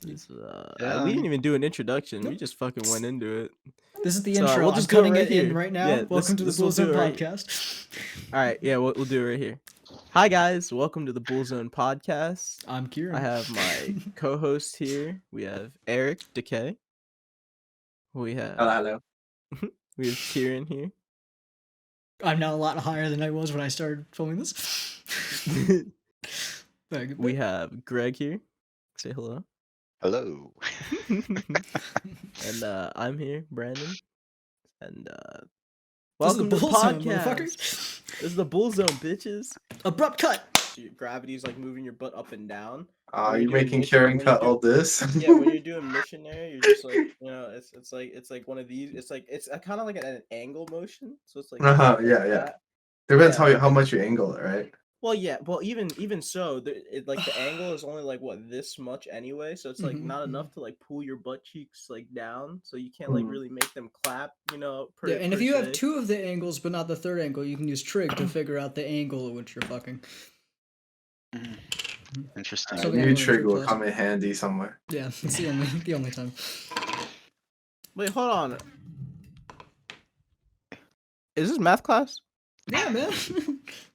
We didn't even do an introduction. We just fucking went into it. This is the intro. We'll just cutting it in right now. Yeah, welcome to the Bool Zone Podcast. All right, yeah, we'll do it right here. Hi guys, welcome to the Bool Zone Podcast. I'm Kieran. I have my co-host here. We have Eric Decay. We have hello. We have Kieran here. I'm now a lot higher than I was when I started filming this. We have Greg here. Say hello. Hello. And I'm here, Brandon. And welcome to the podcast. Motherfuckers. This is the Bool Zone, bitches. Abrupt cut. Gravity's like moving your butt up and down. You're making Kieran cut all this? Yeah, when you're doing missionary, you're just like, it's like one of these. It's kind of like an angle motion. So it's like yeah. Depends how much you angle it, right? Well, yeah. Well, even so, the angle is only like this much anyway. So it's like not enough to like pull your butt cheeks like down. So you can't like really make them clap, and if you have two of the angles but not the third angle, you can use trig to figure out the angle at which you're fucking. Interesting. New trig will come in handy somewhere. Yeah, it's the only time. Wait, hold on. Is this math class? Yeah, man.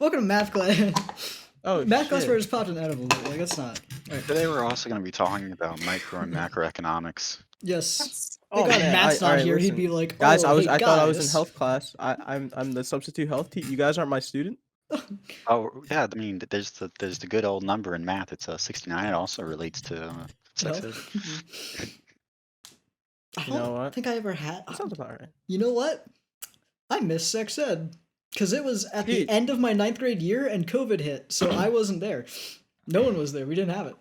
Welcome to math class. Oh, math class where I just popped an edible. Like, that's not. Right. Today we're also going to be talking about micro and macroeconomics. Yes. Oh, man. Matt's not here. Listen. He'd be like, guys, I thought I was in health class. I'm the substitute health teacher. You guys aren't my student. Oh yeah, I mean, there's the good old number in math. It's 69. It also relates to sex ed. I don't think I ever had. That sounds about right. You know what? I miss sex ed. Because it was at the end of my 9th grade year and COVID hit, so I wasn't there. No one was there. We didn't have it.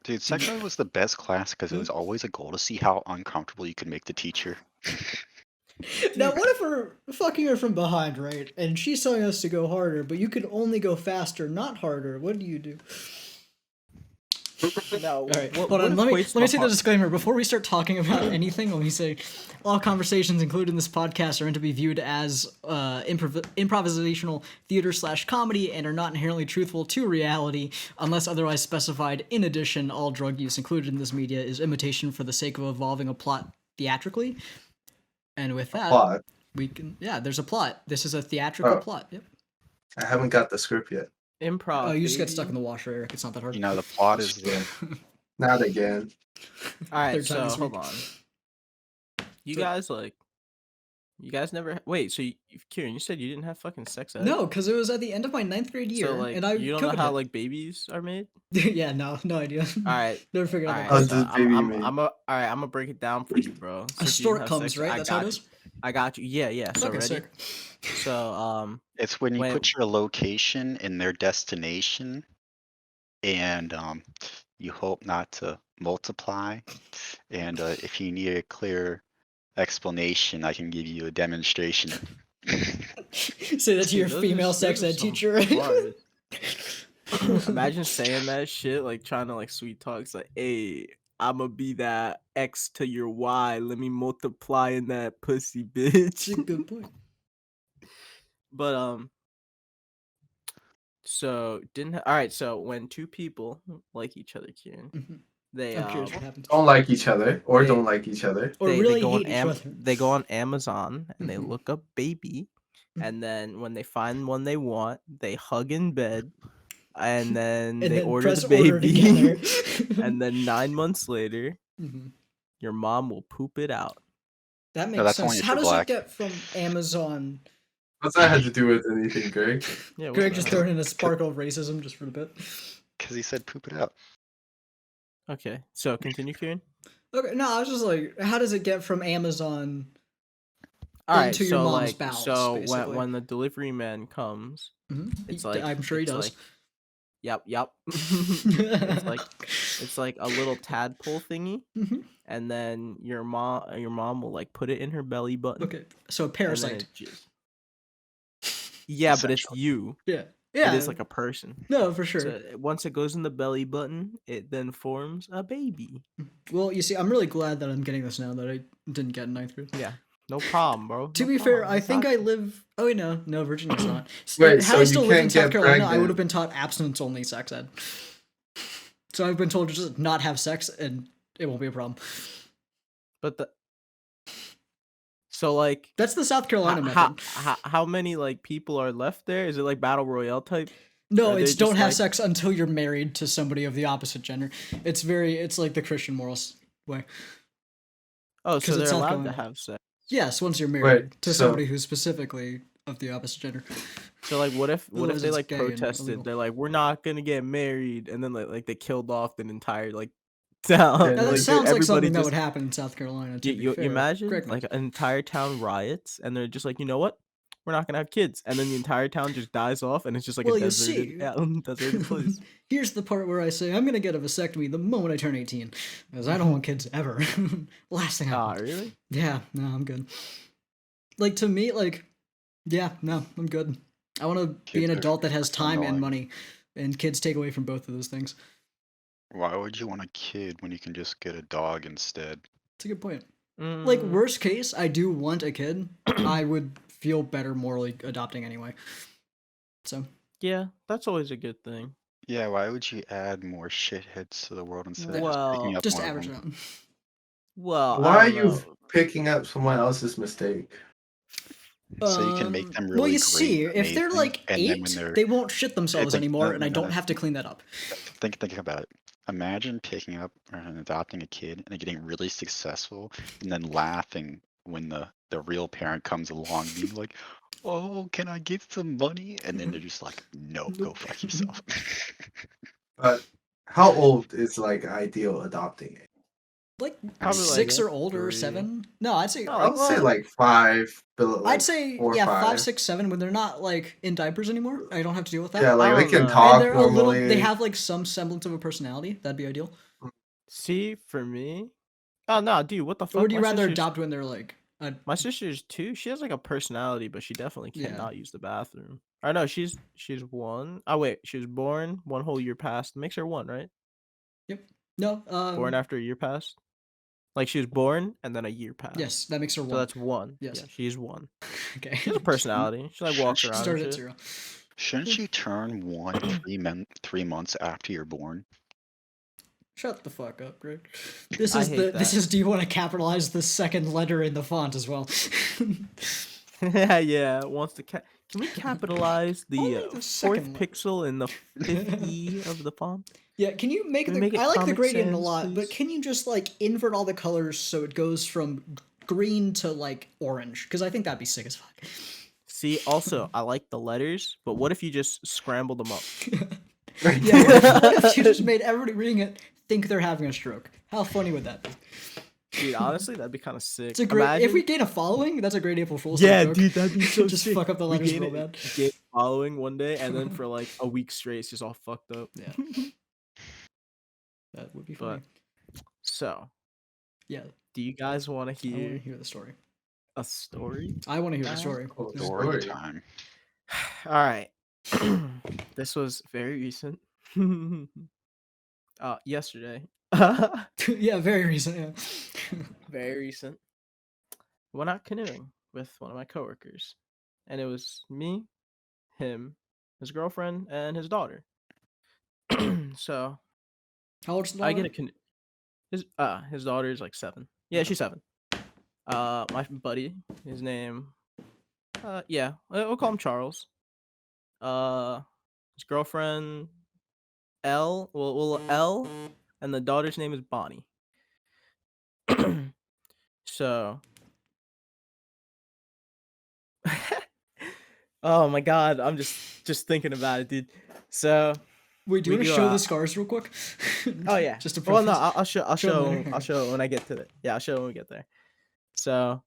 Dude, sex ed was the best class because it was always a goal to see how uncomfortable you could make the teacher. Now, what if we're fucking her from behind, right? And she's telling us to go harder, but you could only go faster, not harder. What do you do? No, all right, hold on. Let me say the disclaimer before we start talking about anything. Let me say, all conversations included in this podcast are meant to be viewed as improvisational theater/comedy and are not inherently truthful to reality unless otherwise specified. In addition, all drug use included in this media is imitation for the sake of evolving a plot theatrically. And with that, we can. Yeah, there's a plot. This is a theatrical plot. Yep. I haven't got the script yet. Improv. Oh, you just get stuck in the washer, Eric. It's not that hard. The plot is the. Not again. All right, so hold on. You guys never. Wait, so Kieran, you said you didn't have fucking sex ed? No, because it was at the end of my 9th grade year, so, and I. You don't know how like babies are made? Yeah, no idea. All right, never figured out. All right, I'm gonna break it down for you, bro. A stork comes, right? That's how it is. I got you. Yeah. So okay, ready? Sick. So it's when you put your location in their destination, and you hope not to multiply. And if you need a clear explanation, I can give you a demonstration. Say that to your female sex ed teacher. Imagine saying that shit, like trying to like sweet talk. It's like, hey, I'ma be that X to your Y. Let me multiply in that pussy, bitch. Good point. But so all right. So when two people like each other, Kieran, they don't like each other or don't like each other, or really hate each other. They go on Amazon and they look up baby, and then when they find one they want, they hug in bed. And then they order the baby, and then 9 months later, your mom will poop it out. That makes sense. How does it get from Amazon? What's that have to do with anything, Greg? Yeah, Greg just throwing in a sparkle of racism just for a bit. Because he said poop it out. Okay, so continue, Kieran. Okay, no, I was just like, how does it get from Amazon into your mom's bowels? So when the delivery man comes, it's like I'm sure he does. Like, Yep. it's like a little tadpole thingy, and then your mom will like put it in her belly button. Okay, so a parasite. Yeah, but it's you. Yeah. It is like a person. No, for sure. So once it goes in the belly button, it then forms a baby. Well, you see, I'm really glad that I'm getting this now that I didn't get in 9th grade. Yeah. No problem, bro. To be fair, I think I live. Oh wait, no, Virginia's not. Wait, had I still lived in South Carolina, pregnant. I would have been taught abstinence only sex ed. So I've been told to just not have sex and it won't be a problem. But so like that's the South Carolina method. How many like people are left there? Is it like battle royale type? No, it's don't have sex until you're married to somebody of the opposite gender. It's like the Christian morals way. Oh, so they're allowed to have sex. Yes, once you're married to somebody who's specifically of the opposite gender. So like, what if they like protested? They're like, we're not gonna get married, and then like they killed off an entire like town. Now, that sounds like something that would happen in South Carolina. You imagine like an entire town riots, and they're just like, you know what? We're not gonna have kids, and then the entire town just dies off, and it's just like a deserted place. Here's the part where I say I'm gonna get a vasectomy the moment I turn 18, because I don't want kids ever. Last thing I want. Really? Yeah, no, I'm good. Like to me, like, yeah, no, I'm good. I want to be an adult that has time and money, and kids take away from both of those things. Why would you want a kid when you can just get a dog instead? That's a good point. Like, worst case, I do want a kid. I would feel better morally adopting anyway. So. Yeah, that's always a good thing. Yeah, why would you add more shitheads to the world instead of just picking up more average out? Well, why are you picking up someone else's mistake? So you can make them really well, you great, see, if they're like 8, they won't shit themselves anymore, and I don't have to clean that up. Think about it. Imagine picking up and adopting a kid and getting really successful, and then laughing when the real parent comes along, being like, "Oh, can I get some money?" And then they're just like, "No, go fuck yourself." But how old is like ideal adopting age? Like probably 6 or older, 7. No, I'd say like 5. I'd say 4, 5, 6, 7 when they're not like in diapers anymore. I don't have to deal with that. Yeah, like they can talk and normally. They have like some semblance of a personality. That'd be ideal. See, for me, oh no, dude, what the fuck? Or would you rather adopt when they're like? My sister's 2. She has like a personality, but she definitely cannot use the bathroom. I know she's 1. Oh wait, she was born 1 whole year past. Makes her 1, right? Yep. No. Born after a year passed. Like she was born and then a year passed. Yes, that makes her 1. So that's 1. Yes, yeah, she's 1. Okay. She has a personality. She like walks around. Started at 0. Shouldn't you turn 1 3 months after you're born? Shut the fuck up, Greg. This is. Do you want to capitalize the second letter in the font as well? yeah. Wants to can we capitalize the 4th pixel in the 5th E of the font? Yeah, can you make it I like the gradient a lot, please? But can you just like invert all the colors so it goes from green to like orange? Because I think that'd be sick as fuck. See, also, I like the letters, but what if you just scrambled them up? Yeah, what if you just made everybody reading it think they're having a stroke? How funny would that be? Dude, honestly, that'd be kind of sick. It's a great. If we gain a following, that's a great April Fool's. Yeah, dude, that'd be so just sick. Fuck up the letters real bad. Gain a following one day, and then for like a week straight, it's just all fucked up. Yeah, that would be funny. So, yeah. Do you guys want to hear? I want to hear the story. A story? I want to hear the story. Story time. All right. This was very recent. Yesterday. Yeah, very recent. Yeah. Very recent. Went out canoeing with one of my coworkers, and it was me, him, his girlfriend, and his daughter. So, how old's the daughter? I get a canoe. His daughter is like 7. Yeah, she's 7. My buddy, his name, yeah, we'll call him Charles. His girlfriend, L. Well, L, and the daughter's name is Bonnie. So, oh my god, I'm just thinking about it, dude. So, wait, do you want to show the scars real quick? Oh yeah, just to. Well, no, I'll show when I get to it. Yeah, I'll show when we get there. So,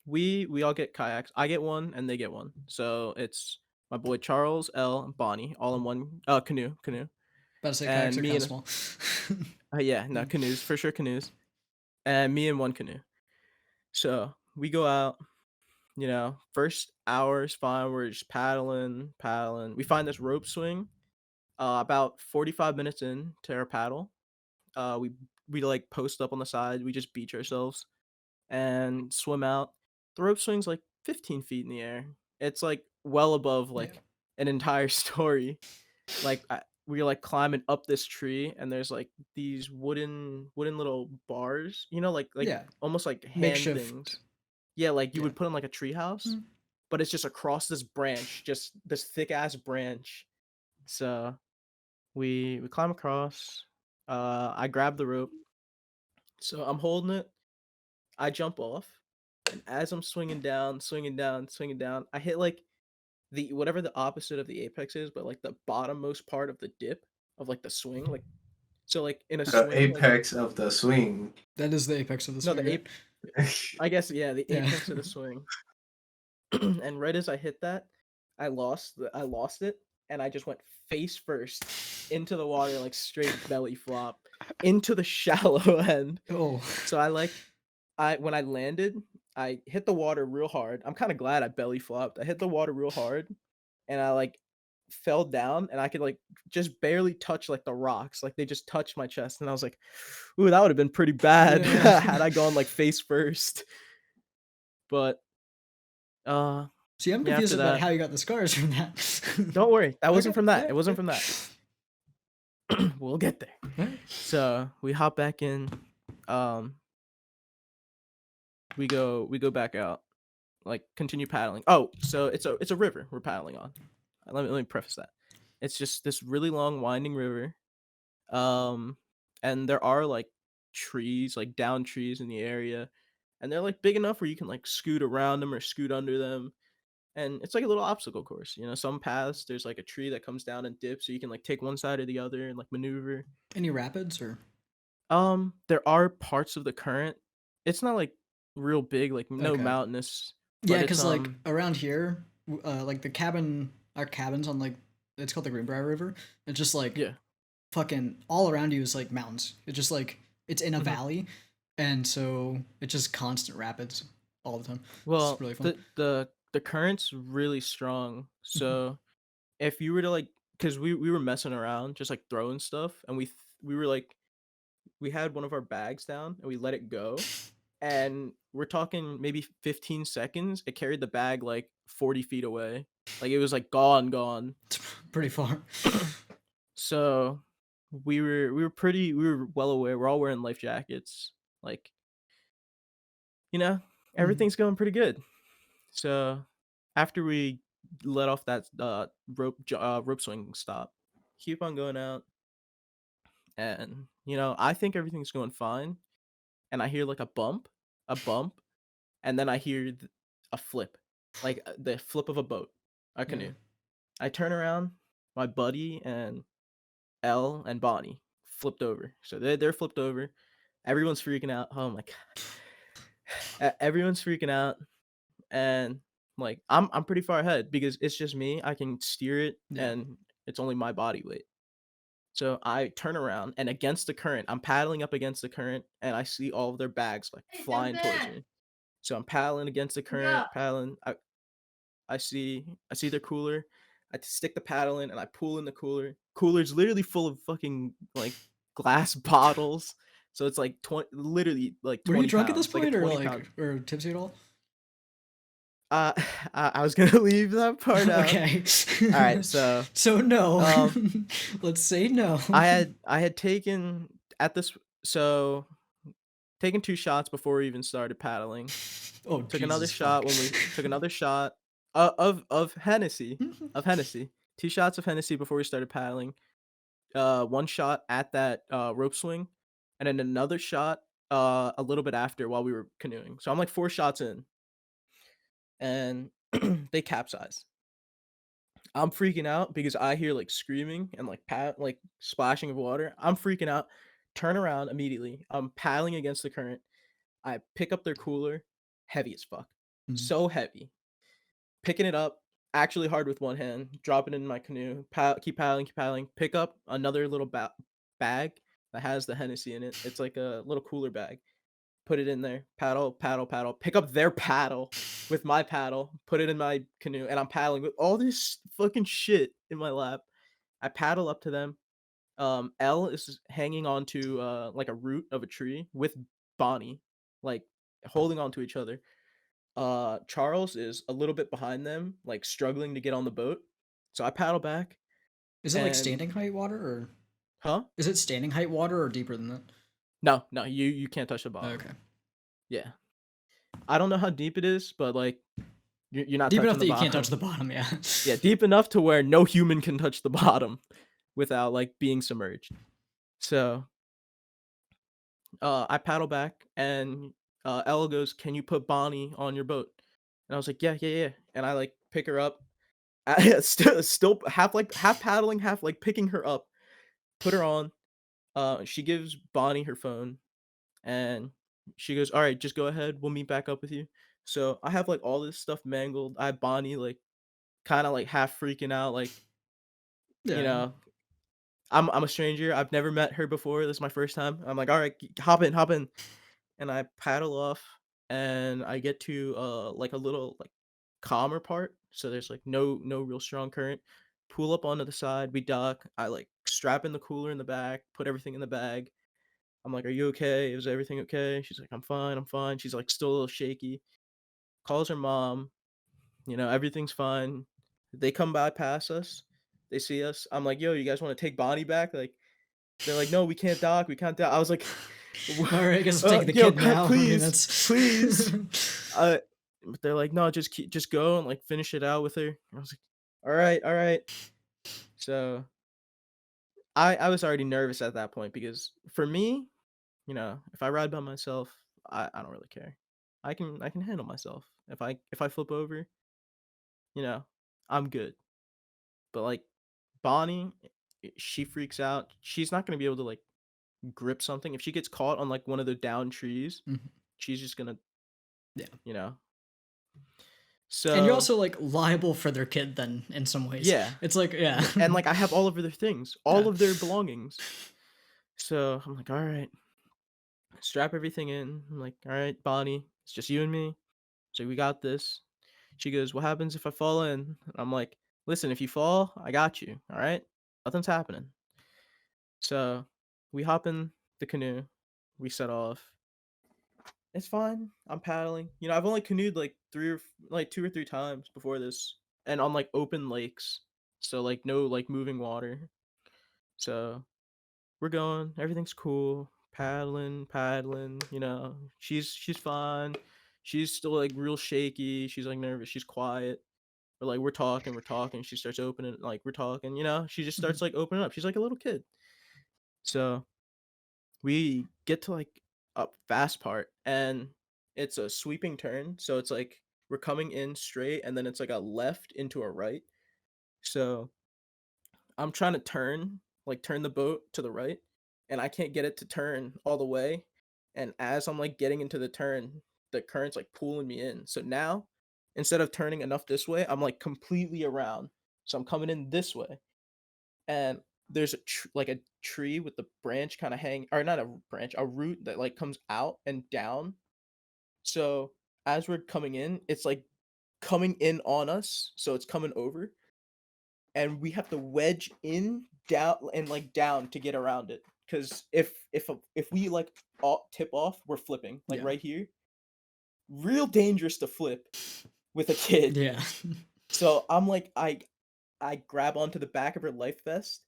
we all get kayaks. I get one, and they get one. So it's my boy Charles, L, and Bonnie, all in one canoe. About to say kayaks are kind of small. Yeah, no, canoes for sure, canoes. And me in one canoe. So we go out. You know, first hour is fine. We're just paddling. We find this rope swing. About 45 minutes in to our paddle, we like post up on the side. We just beach ourselves and swim out. The rope swing's like 15 feet in the air. It's like well above like an entire story. Like we're like climbing up this tree, and there's like these wooden little bars, like Yeah. almost like hand Makeshift. things. Yeah, like you Yeah. would put on like a tree house, Mm. but it's just across this branch, just this thick ass branch. So we climb across. I grab the rope. So I'm holding it. I jump off, and as I'm swinging down, I hit like the whatever the opposite of the apex is, but like the bottommost part of the dip of like the swing, like so like in a The swing, like apex of the swing. That is the apex of the no swing, the right? I guess yeah, the Yeah. apex of the swing. And right as I hit that, I lost it, and I just went face first into the water, like straight belly flop into the shallow end. Oh. So when I landed, I hit the water real hard. I'm kind of glad I belly flopped. I hit the water real hard, and I like fell down, and I could like just barely touch like the rocks. Like they just touched my chest, and I was like, "Ooh, that would have been pretty bad Yeah. had I gone like face first." But See, I'm yeah, confused after about that, how you got the scars from that. don't worry, that wasn't Okay, from that. yeah, It wasn't yeah. from that. We'll get there. Alright. So we hop back in. We go back out. Like continue paddling. Oh, so it's a river we're paddling on. Let me preface that. It's just this really long winding river. And there are like trees, like down trees in the area, and they're like big enough where you can like scoot around them or scoot under them. And it's like a little obstacle course. Some paths there's like a tree that comes down and dips, so you can like take one side or the other and like maneuver. Any rapids or? There are parts of the current. It's not like real big, like no Okay. mountainous. Yeah, But because like around here, like our cabins on like it's called the Greenbrier River. It's just like yeah. fucking all around you is like mountains. It's just like it's in a Mhm. valley, and so it's just constant rapids all the time. Well, It's really fun. the current's really strong. So if you were to like, because we were messing around, just like throwing stuff, and we were like, we had one of our bags down and we let it go, and we're talking maybe 15 seconds. It carried the bag like 40 feet away, like it was like gone. It's pretty far. So we were well aware. We're all wearing life jackets, like everything's going pretty good. So after we let off that rope swing stop, keep on going out, and I think everything's going fine, and I hear like a bump, and then I hear a flip, like the flip of a boat, a canoe. Yeah. I turn around, my buddy and Elle and Bonnie flipped over, so they're flipped over. Everyone's freaking out. Oh my god, everyone's freaking out. And like I'm pretty far ahead because it's just me. I can steer it, Yeah. and it's only my body weight. So I turn around, and against the current, I'm paddling up against the current, and I see all of their bags like flying towards me. So I'm paddling against the current, paddling. I see their cooler. I stick the paddle in, and I pull in the cooler. Cooler's literally full of fucking like glass bottles. So it's like 20, literally like 20 Were you drunk at pounds, this like a point, or 20 like pound. or tipsy at all? I was gonna leave that part out. Okay. All right, so no. Let's say no. I had taken at this so taken 2 shots before we even started paddling. Oh, Took another Jesus shot fuck. when we took another shot of Hennessy, 2 shots of Hennessy before we started paddling. 1 shot at that rope swing, and then another shot a little bit after while we were canoeing. So I'm like 4 shots in, and they capsize. I'm freaking out because I hear like screaming and like like splashing of water. I'm freaking out. Turn around immediately. I'm paddling against the current. I pick up their cooler, heavy as fuck, so heavy. Picking it up, actually hard with one hand. Drop it in my canoe. Keep paddling. Pick up another little bag that has the Hennessy in it. It's like a little cooler bag. Put it in there. Paddle. Pick up their paddle with my paddle. Put it in my canoe, and I'm paddling with all this fucking shit in my lap. I paddle up to them. Elle is hanging onto like a root of a tree with Bonnie, like holding on to each other. Charles is a little bit behind them, like struggling to get on the boat. So I paddle back. Is it like standing height water or? Huh? Is it standing height water or deeper than that? No, you can't touch the bottom. Okay. Yeah. I don't know how deep it is, but like you're not deep touching enough the that you bottom. can't touch the bottom. Yeah. Yeah, deep enough to where no human can touch the bottom without like being submerged. So I paddle back and Ella goes, "Can you put Bonnie on your boat?" And I was like, "Yeah." And I like pick her up, still half paddling, half like picking her up, put her on. She gives Bonnie her phone, and she goes, "All right, just go ahead. We'll meet back up with you." So I have like all this stuff mangled. I have Bonnie like kind of like half freaking out, like Yeah. you know, I'm a stranger. I've never met her before. This is my first time. I'm like, "All right, hop in." And I paddle off, and I get to like a little like calmer part. So there's like no real strong current. Pull up onto the side. We dock. I like strap in the cooler in the back. Put everything in the bag. I'm like, "Are you okay? Is everything okay?" She's like, "I'm fine. I'm fine." She's like still a little shaky. Calls her mom. Everything's fine. They come by past us. They see us. I'm like, "Yo, you guys want to take Bonnie back?" Like, they're like, "No, we can't dock. We can't dock." I was like, All right, I guess I'm taking the yo, kid now. please, I mean, that's please. But they're like, "No, just go and like finish it out with her." I was like, all right." So I was already nervous at that point because for me, if I ride by myself, I don't really care. I can handle myself. If I flip over, you know, I'm good. But like Bonnie, she freaks out. She's not gonna be able to like grip something. If she gets caught on like one of the down trees, Mhm. she's just gonna, Yeah. you know. And you're So also like liable for their kid then in some ways. yeah, It's like yeah. and like I have all of their things, all Yeah. of their belongings. So I'm like, all right, strap everything in. I'm like, all right, Bonnie, it's just you and me. So we got this. She goes, "What happens if I fall in?" And I'm like, "Listen, if you fall, I got you. All right, nothing's happening." So we hop in the canoe. We set off. It's fine. I'm paddling. I've only canoed like like 2 or 3 times before this, and on like open lakes, so like no like moving water. So we're going. Everything's cool. Paddling. She's fine. She's still like real shaky. She's like nervous. She's quiet. But like we're talking. She starts opening. Like we're talking. She just starts like opening up. She's like a little kid. So we get to like a fast part, and it's a sweeping turn. So it's like we're coming in straight, and then it's like a left into a right. So I'm trying to turn the boat to the right, and I can't get it to turn all the way. And as I'm like getting into the turn, the current's like pulling me in. So now, instead of turning enough this way, I'm like completely around. So I'm coming in this way, and there's like a tree with the branch kind of hang, or not a branch, a root that like comes out and down. So as we're coming in, it's like coming in on us, so it's coming over, and we have to wedge in down and like down to get around it. Because if we like tip off, we're flipping like Yeah. right here. Real dangerous to flip with a kid. Yeah. So I'm like I grab onto the back of her life vest,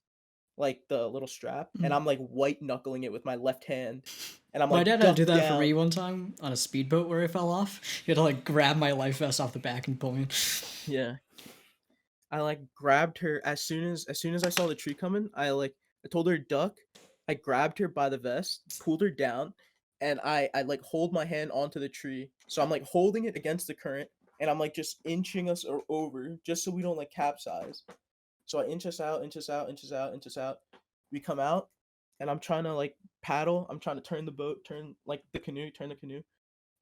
like the little strap, and I'm like white knuckling it with my left hand, and I'm My like dad had to do ducked that for me down. one time on a speedboat where I fell off. He had to like grab my life vest off the back and pull me. Yeah. I like grabbed her as soon as I saw the tree coming. I told her to duck. I grabbed her by the vest, pulled her down, and I like hold my hand onto the tree. So I'm like holding it against the current, and I'm like just inching us over just so we don't like capsize. So I inch us out, inch us out, inch us out, inch us out. We come out, and I'm trying to like paddle. I'm trying to turn the boat, turn like the canoe, turn the canoe,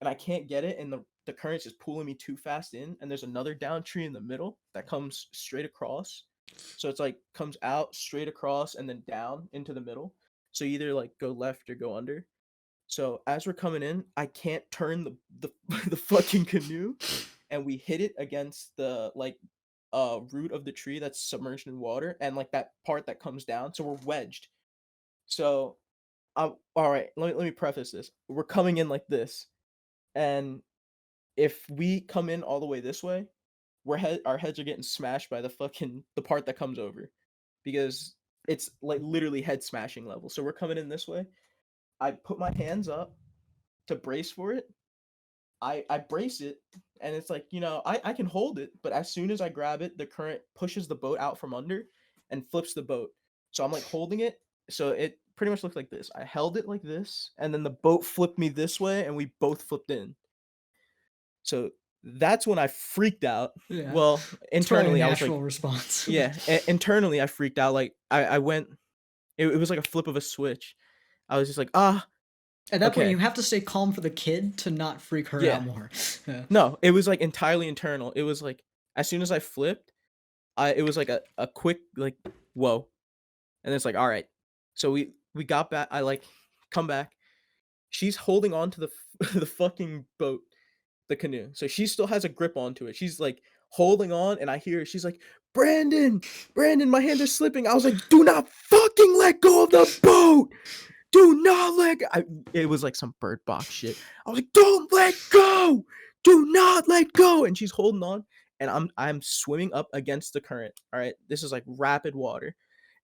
and I can't get it, and the current's just pulling me too fast in, and there's another down tree in the middle that comes straight across. So it's like comes out straight across and then down into the middle. So either like go left or go under. So as we're coming in, I can't turn the the fucking canoe, and we hit it against the like root of the tree that's submerged in water, and like that part that comes down. So we're wedged. So all right. Let me preface this. We're coming in like this, and if we come in all the way this way, our heads are getting smashed by the part that comes over. because it's like literally head smashing level. So we're coming in this way. I put my hands up to brace for it. I brace it, and it's like, I can hold it, but as soon as I grab it, the current pushes the boat out from under and flips the boat. So I'm like holding it, so it pretty much looked like this. I held it like this, and then the boat flipped me this way, and we both flipped in. So that's when I freaked out. Yeah. Well, internally, I was like, natural response. yeah, internally, I freaked out. Like, I went, it was like a flip of a switch. I was just like, At that point, okay. you have to stay calm for the kid to not freak her Yeah. out more. Yeah. No, it was like entirely internal. It was like, as soon as I flipped, it was like a quick, like, whoa. And it's like, all right. So we got back. I like come back. She's holding on to the fucking boat, the canoe. So she still has a grip onto it. She's like holding on, and I hear her. She's like, Brandon, my hands are slipping. I was like, do not fucking let go of the boat. Do not let go. It was like some bird box shit. I was like, don't let go. Do not let go. And she's holding on, and I'm swimming up against the current. All right, this is like rapid water,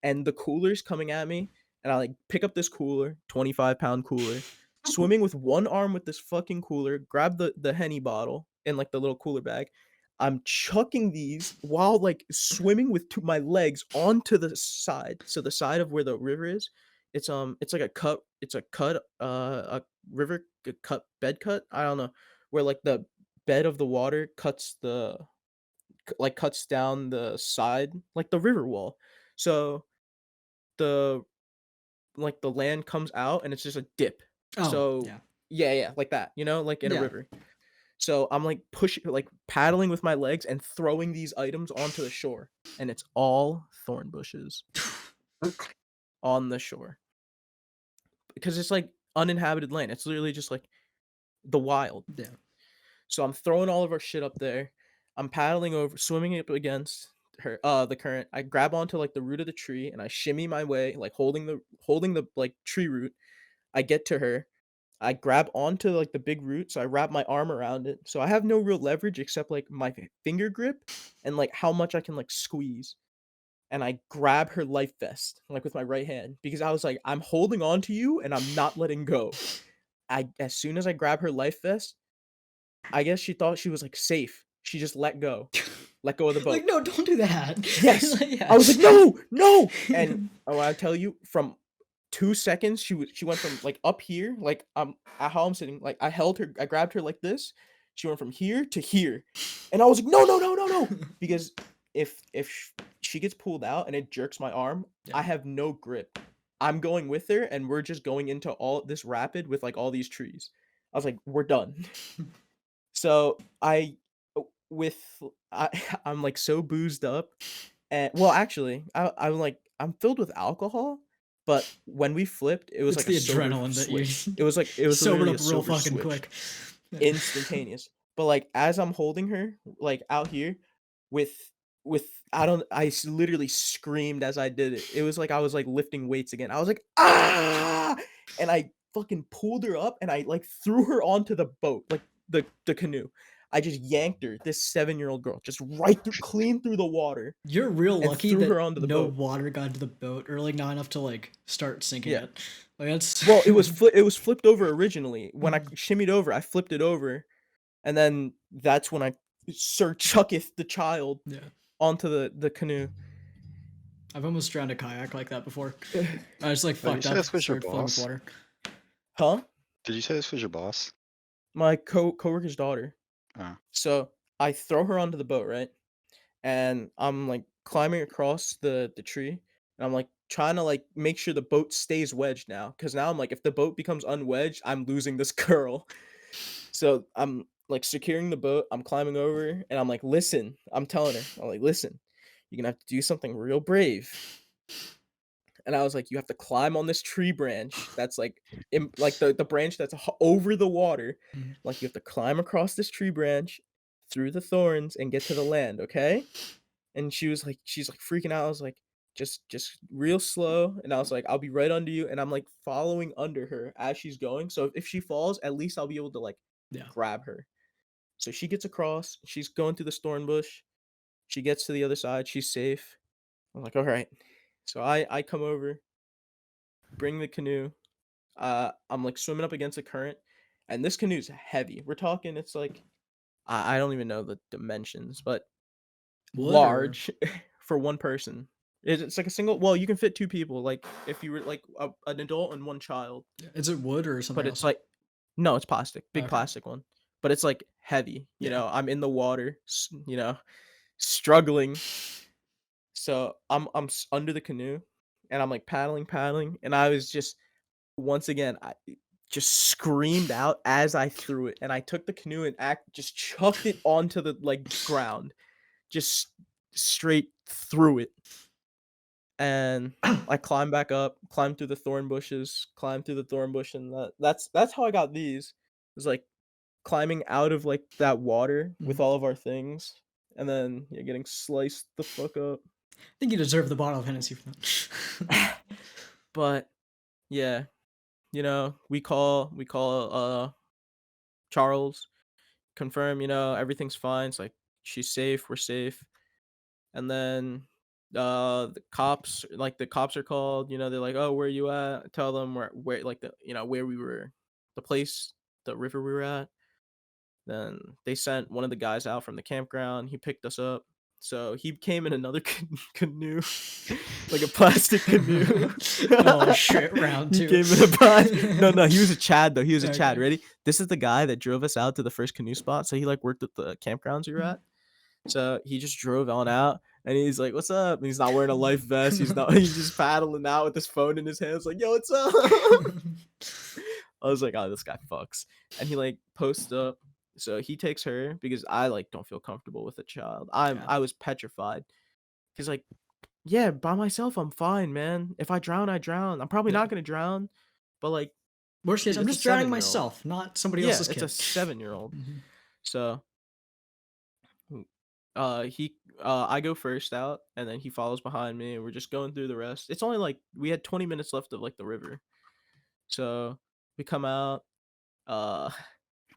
and the cooler's coming at me, and I like pick up this cooler, 25-pound cooler, swimming with one arm with this fucking cooler, grab the Henny bottle in like the little cooler bag. I'm chucking these while like swimming with my legs onto the side. So the side of where the river is, it's like a river cut bed cut. I don't know, where like the bed of the water cuts down the side, like the river wall. So the the land comes out and it's just a dip. Oh, So yeah, like that, like in a Yeah. river. So I'm like pushing, like paddling with my legs and throwing these items onto the shore, and it's all thorn bushes on the shore because it's like uninhabited land. It's literally just like the wild. Yeah. So I'm throwing all of our shit up there. I'm paddling over, swimming up against her, the current. I grab onto like the root of the tree and I shimmy my way, like holding the like tree root. I get to her. I grab onto like the big root, so I wrap my arm around it. So I have no real leverage except like my finger grip and like how much I can like squeeze. And I grab her life vest like with my right hand because I was like, I'm holding on to you and I'm not letting go. As soon as I grab her life vest, I guess she thought she was like safe. She just let go of the boat. Like, no, don't do that. Yes. Yeah. I was like, no. And I tell you, from 2 seconds, she went from like up here, like at how I'm sitting, like I grabbed her like this. She went from here to here, and I was like, no, because if she gets pulled out and it jerks my arm, I have no grip. I'm going with her, and we're just going into all this rapid with like all these trees. I was like, we're done. So I'm like so boozed up, and well, actually, I'm filled with alcohol. But when we flipped, it was It's like the a sober adrenaline that you switch. It was sobered literally up a real sober fucking switch. quick. Yeah. Instantaneous. But like as I'm holding her, like out here, with I literally screamed as I did it. It was like I was like lifting weights again. I was like, ah, and I fucking pulled her up and I like threw her onto the boat, like the canoe. I just yanked her, this 7-year-old girl, just right through, clean through the water. You're real lucky threw that her onto the no boat. water got to the boat, or like not enough to like start sinking Yeah. it. Like that's Well, it was flipped over originally. When I shimmied over, I flipped it over, and then that's when I Sir Chucketh the child onto the canoe. I've almost drowned a kayak like that before. I just like Did you fucked say up, this was your started filling with boss? water. Huh? Did you say this was your boss? My coworker's daughter. Oh. So I throw her onto the boat, right? And I'm like climbing across the tree, and I'm like trying to like make sure the boat stays wedged now, because now I'm like, if the boat becomes unwedged, I'm losing this girl. So I'm like securing the boat. I'm climbing over, and I'm like, listen, I'm telling her, I'm like, listen, you're gonna have to do something real brave. And I was like, you have to climb on this tree branch that's like like the branch that's over the water. Like, you have to climb across this tree branch through the thorns and get to the land, okay? And she's like freaking out. I was like, just real slow. And I was like, I'll be right under you. And I'm like following under her as she's going. So if she falls, at least I'll be able to like grab her. So she gets across. She's going through the thorn bush. She gets to the other side. She's safe. I'm like, all right. So I come over, bring the canoe. I'm like swimming up against the current, and this canoe's heavy. We're talking, it's like I don't even know the dimensions, but Wood or large for one person. It's like a single. Well, you can fit two people. Like if you were like an adult and one child, is it wood or something but it's else? like no, it's plastic, big Okay. plastic one. But it's like heavy. You Yeah. know, I'm in the water. You know, struggling. So I'm under the canoe, and I'm like paddling, and I was just once again I just screamed out as I threw it, and I took the canoe and just chucked it onto the like ground, just straight through it, and I climbed back up, climbed through the thorn bushes, climbed through the thorn bush, and that's how I got these. It was like climbing out of like that water with all of our things, and then getting sliced the fuck up. I think you deserve the bottle of Hennessy for that. But yeah, you know, we call Charles, confirm, you know, everything's fine. It's like she's safe, we're safe. And then the cops are called, you know, they're like, "Oh, where you at?" Tell them where like the you know, where we were, the place, the river we were at. Then they sent one of the guys out from the campground. He picked us up. So he came in another canoe, like a plastic canoe. Oh shit, round He two. came in a plastic. No, he was a Chad though. He was a Chad. Okay. Ready? This is the guy that drove us out to the first canoe spot. So he like worked at the campgrounds we were at. So he just drove on out, and he's like, "What's up?" And he's not wearing a life vest. He's not. He's just paddling out with his phone in his hands, like, "Yo, what's up?" I was like, "Oh, this guy fucks," and he like posts up. So he takes her because I like don't feel comfortable with a child. Yeah. I was petrified because like, yeah, by myself I'm fine, man. If I drown, I drown. I'm probably Yeah. not gonna drown, but like, Worst case, dude, I'm it's a just drowning 7-year-old. myself, not somebody Yeah, else's it's kid. a 7-year-old. Mhm. So I go first out, and then he follows behind me, and we're just going through the rest. It's only like we had 20 minutes left of like the river. So we come out, uh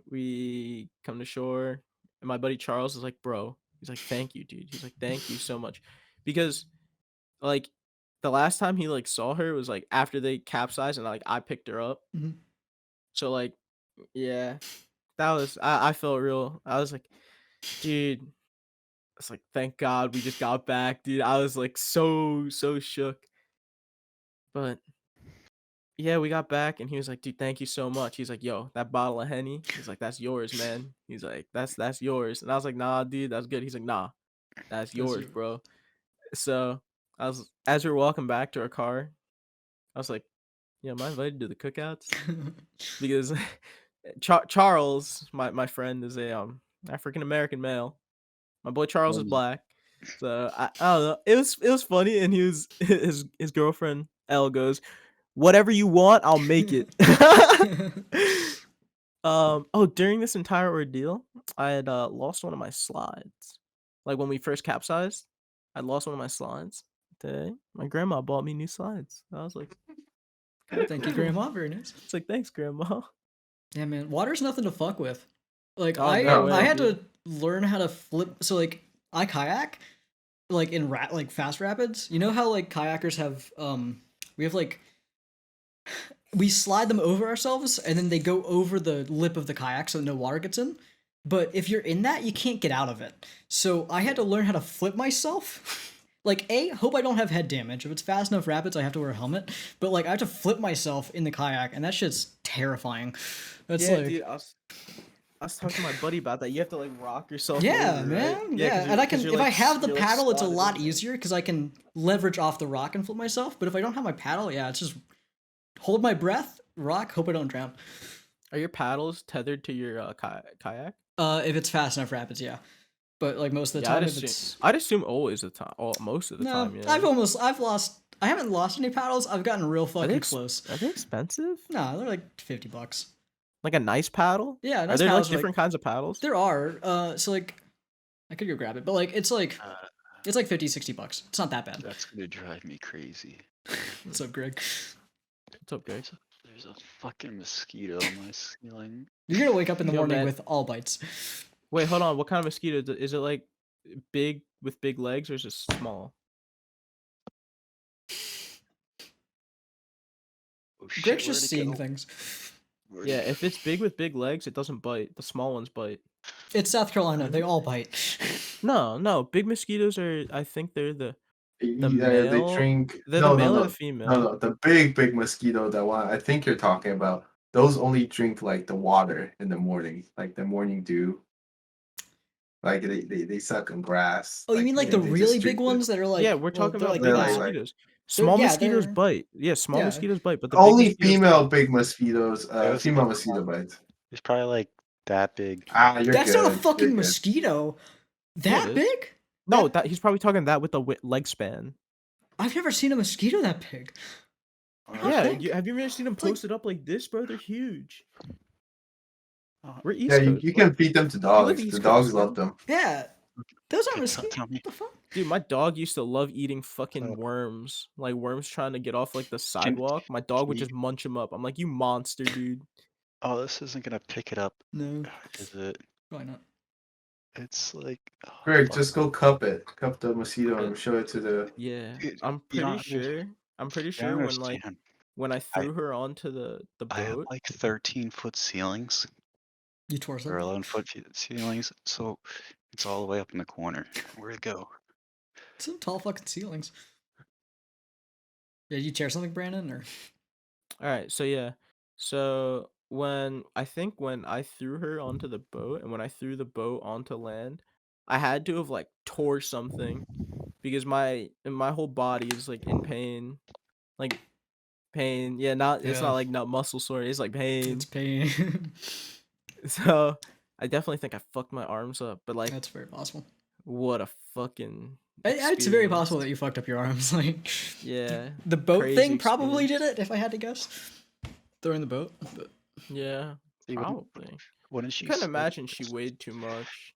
we come to shore, and my buddy Charles is like, "Bro," he's like, "Thank you, dude." He's like, "Thank you so much." Because like the last time he like saw her was like after they capsized, and like I picked her up. Mhm. So like yeah, that was I felt real. I was like, dude, it's like, thank God we just got back, dude. I was like so shook. But yeah, we got back, and he was like, "Dude, thank you so much." He's like, "Yo, that bottle of Henny." He's like, "That's yours, man." He's like, "That's yours." And I was like, "Nah, dude, that's good." He's like, "Nah, that's yours, bro." So as we were walking back to our car, I was like, "Yeah, am I invited to the cookouts?" Because Charles, my friend, is a African American male. My boy Charles is black. So I don't know. It was funny, and he was his girlfriend Elle goes, "Whatever you want, I'll make it." During this entire ordeal, I had lost one of my slides. Like when we first capsized, I lost one of my slides. Today, my grandma bought me new slides. I was like, Thank you, Grandma. Very nice. it's like, thanks, grandma. Yeah, man, water's nothing to fuck with. Like Oh, no way, I had dude. to learn how to flip. So like I kayak, like in like fast rapids. You know how like kayakers have we have like we slide them over ourselves and then they go over the lip of the kayak so no water gets in. But if you're in that, you can't get out of it. So I had to learn how to flip myself. Like, hope I don't have head damage. If it's fast enough rapids, I have to wear a helmet. But like, I have to flip myself in the kayak, and that shit's terrifying. That's Yeah, like, dude, I was talking to my buddy about that. You have to like rock yourself. yeah, over, man, right? yeah. 'Cause And I 'cause can, you're, if like, I have the you're, like, paddle, it's a slotted lot in there. easier because I can leverage off the rock and flip myself. But if I don't have my paddle, yeah, it's just hold my breath, rock, hope I don't drown. Are your paddles tethered to your kayak? If it's fast enough rapids, yeah. But like most of the Yeah, time, if it's I'd assume always the time, most of the no, time. Yeah. I haven't lost any paddles. I've gotten real fucking close. Are they expensive? No, they're like $50. Like a nice paddle? Yeah, Are nice there like paddles are, different kinds of paddles? There are. So like, I could go grab it, but like, it's like $50-$60. It's not that bad. That's gonna drive me crazy. What's up, Greg? What's up, Greg? There's a fucking mosquito on my ceiling. You're gonna wake up in the Yo, morning man. with all bites. Wait, hold on. What kind of mosquito? Is it like big with big legs, or is it small? Oh, shit, Greg's just where'd it seeing go? things. Where'd Yeah, it if it's big with big legs, it doesn't bite. The small ones bite. It's South Carolina. They all bite. No, big mosquitoes are. I think they're the They male. drink. They're the No, no, male or the no, female. no, no. The big mosquito, that one I think you're talking about. Those only drink like the water in the morning, like the morning dew. Like they suck on grass. Oh, you mean like the they just really big drink ones that are like? Yeah, we're well, talking they're about like big They're that. like mosquitoes. They're Small yeah, mosquitoes they're bite. Yeah, small yeah. mosquitoes bite, but the big only mosquitoes female don't. big mosquitoes. It was Female like mosquito bites. It's probably like that big. Ah, you're That's good. not a You're fucking good. mosquito. Yeah, it That is. big? No, that he's probably talking that with the leg span. I've never seen a mosquito that big. Yeah, think. have you ever seen them It's like- posted up like this, bro? They're huge. Uh, We're East Yeah, Coast. you bro. can feed them to live dogs. The East dogs Coast, love bro. them. Yeah, those aren't Okay, mosquitoes. tell me. What the fuck? Dude, my dog used to love eating fucking So- worms. Like worms trying to get off like the sidewalk. My dog would can you- just munch them up. I'm like, you monster, dude. Oh, this isn't gonna pick it up, No, is it? probably not. It's like. Oh, Greg, fuck. just go cup the mosquito and show it to the. Yeah, It- I'm you don't pretty sure. I'm pretty I sure when like understand. when I threw her onto the I have boat. like 13-foot ceilings You tore or something. 11-foot ceilings, so it's all the way up in the corner. Where'd it go? Some tall fucking ceilings. Yeah, you tear something, Brandon, or All right, so yeah, so when I threw her onto the boat and when I threw the boat onto land, I had to have like tore something because my whole body is like in pain, like pain. Yeah, it's Yeah. not like not muscle sore. It's like pain. it's pain. So I definitely think I fucked my arms up, but like That's very possible. what a fucking. It's very experience. possible that you fucked up your arms. Like, Yeah. the boat Crazy thing probably experience. did it, if I had to guess. Throwing the boat, but Yeah, See, probably. Wouldn't she? I couldn't say imagine she it's- weighed too much.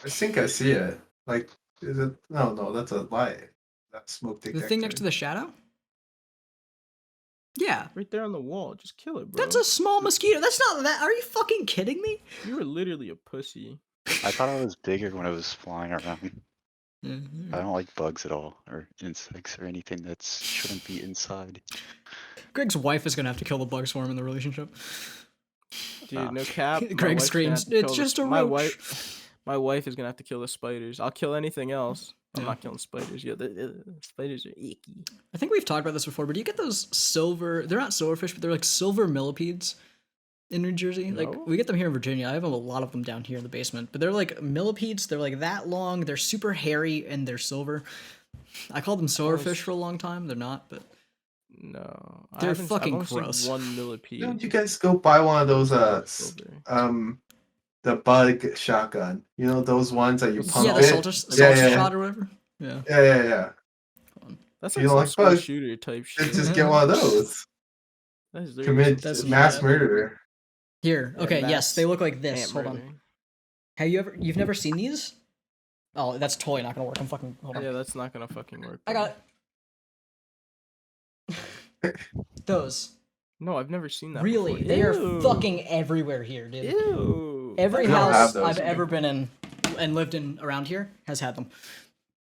I think I see it. Like, is it? No, that's a light. That smoke detector. the thing next to the shadow. Yeah, Right there on the wall. Just kill it, bro. that's a small mosquito. That's not that. Are you fucking kidding me? You were literally a pussy. I thought it was bigger when it was flying around. Yeah, I don't like bugs at all, or insects, or anything that shouldn't be inside. Greg's wife is gonna have to kill the bugs for him in the relationship. Dude, no cap. my Greg wife's gonna have screams, to kill "It's the- just a my roach." My wife is gonna have to kill the spiders. I'll kill anything else. I'm Yeah. not killing spiders. Yeah, the spiders are icky. I think we've talked about this before, but do you get those silver? They're not silverfish, but they're like silver millipedes in New Jersey. No. Like we get them here in Virginia. I have a lot of them down here in the basement. But they're like millipedes. They're like that long. They're super hairy and they're silver. I called them silverfish for a long time. They're not, but No, They're I've fucking only seen gross. one millipede. Don't you guys go buy one of those Silver. the bug shotgun? You know those ones that you Yeah, pump yeah, the it. soldier, Yeah. shot or whatever. Yeah. Yeah. That's You like don't some like school bugs? shooter type shit. Just get one of those. That is literally Commit That's mass bad. murder. Here. Yeah, Okay. Yes, mass they look like this. ant Hold on. murder. You've never seen these? Oh, that's totally not gonna work. I'm fucking. Hold on. Yeah, that's not gonna fucking work. I bro. got it. Those. No, I've never seen that. Really, before. they are Ew. fucking everywhere here, dude. Ew. Every I don't have house those I've here. ever been in and lived in around here has had them.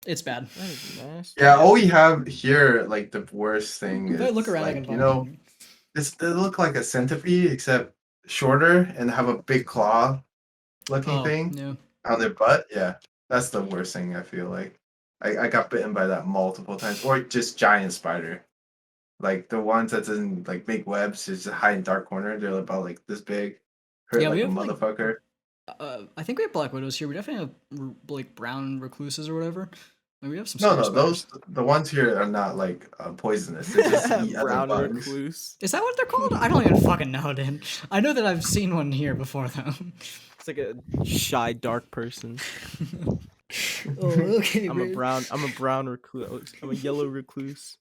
It's bad. That is nasty. Yeah, all we have here, like the worst thing If I look is, around, I like, can you find know, them. they look like a centipede except shorter and have a big claw looking Oh, thing yeah. on their butt. Yeah, that's the worst thing. I feel like I got bitten by that multiple times, or just giant spider, like the ones that's in like big webs, just hide in dark corner. They're about like this big, hurt Yeah, we like a have, like, motherfucker. I think we have black widows here. We definitely have like brown recluses or whatever. Like, we have some. No, scary those spiders. the ones here are not like poisonous. They just eat other Brown bugs. recluse. Is that what they're called? I don't even fucking know, dude. I know that I've seen one here before though. It's like a shy, dark person. Oh, okay. I'm a brown recluse. I'm a yellow recluse.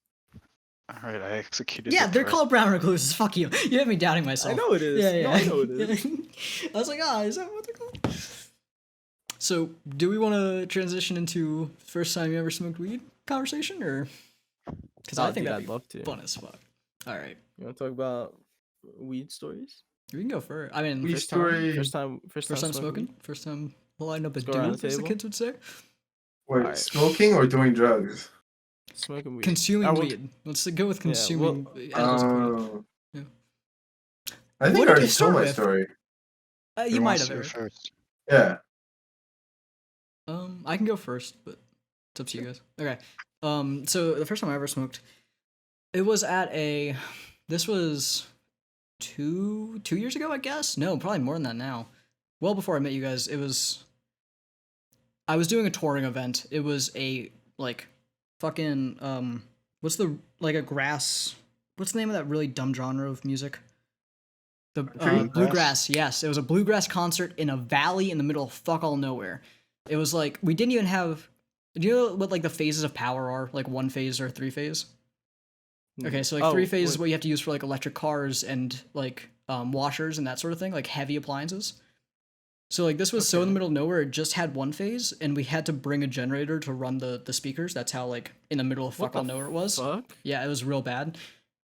All right, I executed. Yeah, the they're threat. called brown recluses. Fuck you. You have me doubting myself. I know it is. Yeah. No, I know it is. I was like, is that what they're called? So, do we want to transition into first time you ever smoked weed conversation, or? Because I Oh, think dude, that'd I'd be love to. fun as fuck. All right, You want to talk about weed stories? we can go first. I mean, Weed First story. time smoking. First time lining up a Let's go around dude, the as the table. kids would say. Wait, Alright. smoking or doing drugs? Smoking weed. Consuming weed. Let's go with consuming. Yeah. I think I already told my story. You might have, Eric. First. Yeah. I can go first, but it's up to you guys. Okay. So the first time I ever smoked, it was at this was 2 years ago, I guess. No, probably more than that now. Well before I met you guys, I was doing a touring event. It was a fucking what's the name of that really dumb genre of music? The bluegrass. Yes, it was a bluegrass concert in a valley in the middle of fuck all nowhere. It was like we didn't even have. Do you know what like the phases of power are? Like 1 phase or 3 phase? Okay, so like 3 phase is what you have to use for like electric cars and like washers and that sort of thing, like heavy appliances. So like this was so in the middle of nowhere, it just had 1 phase, and we had to bring a generator to run the speakers. That's how like in the middle of fuck all nowhere it was. Fuck? Yeah, it was real bad.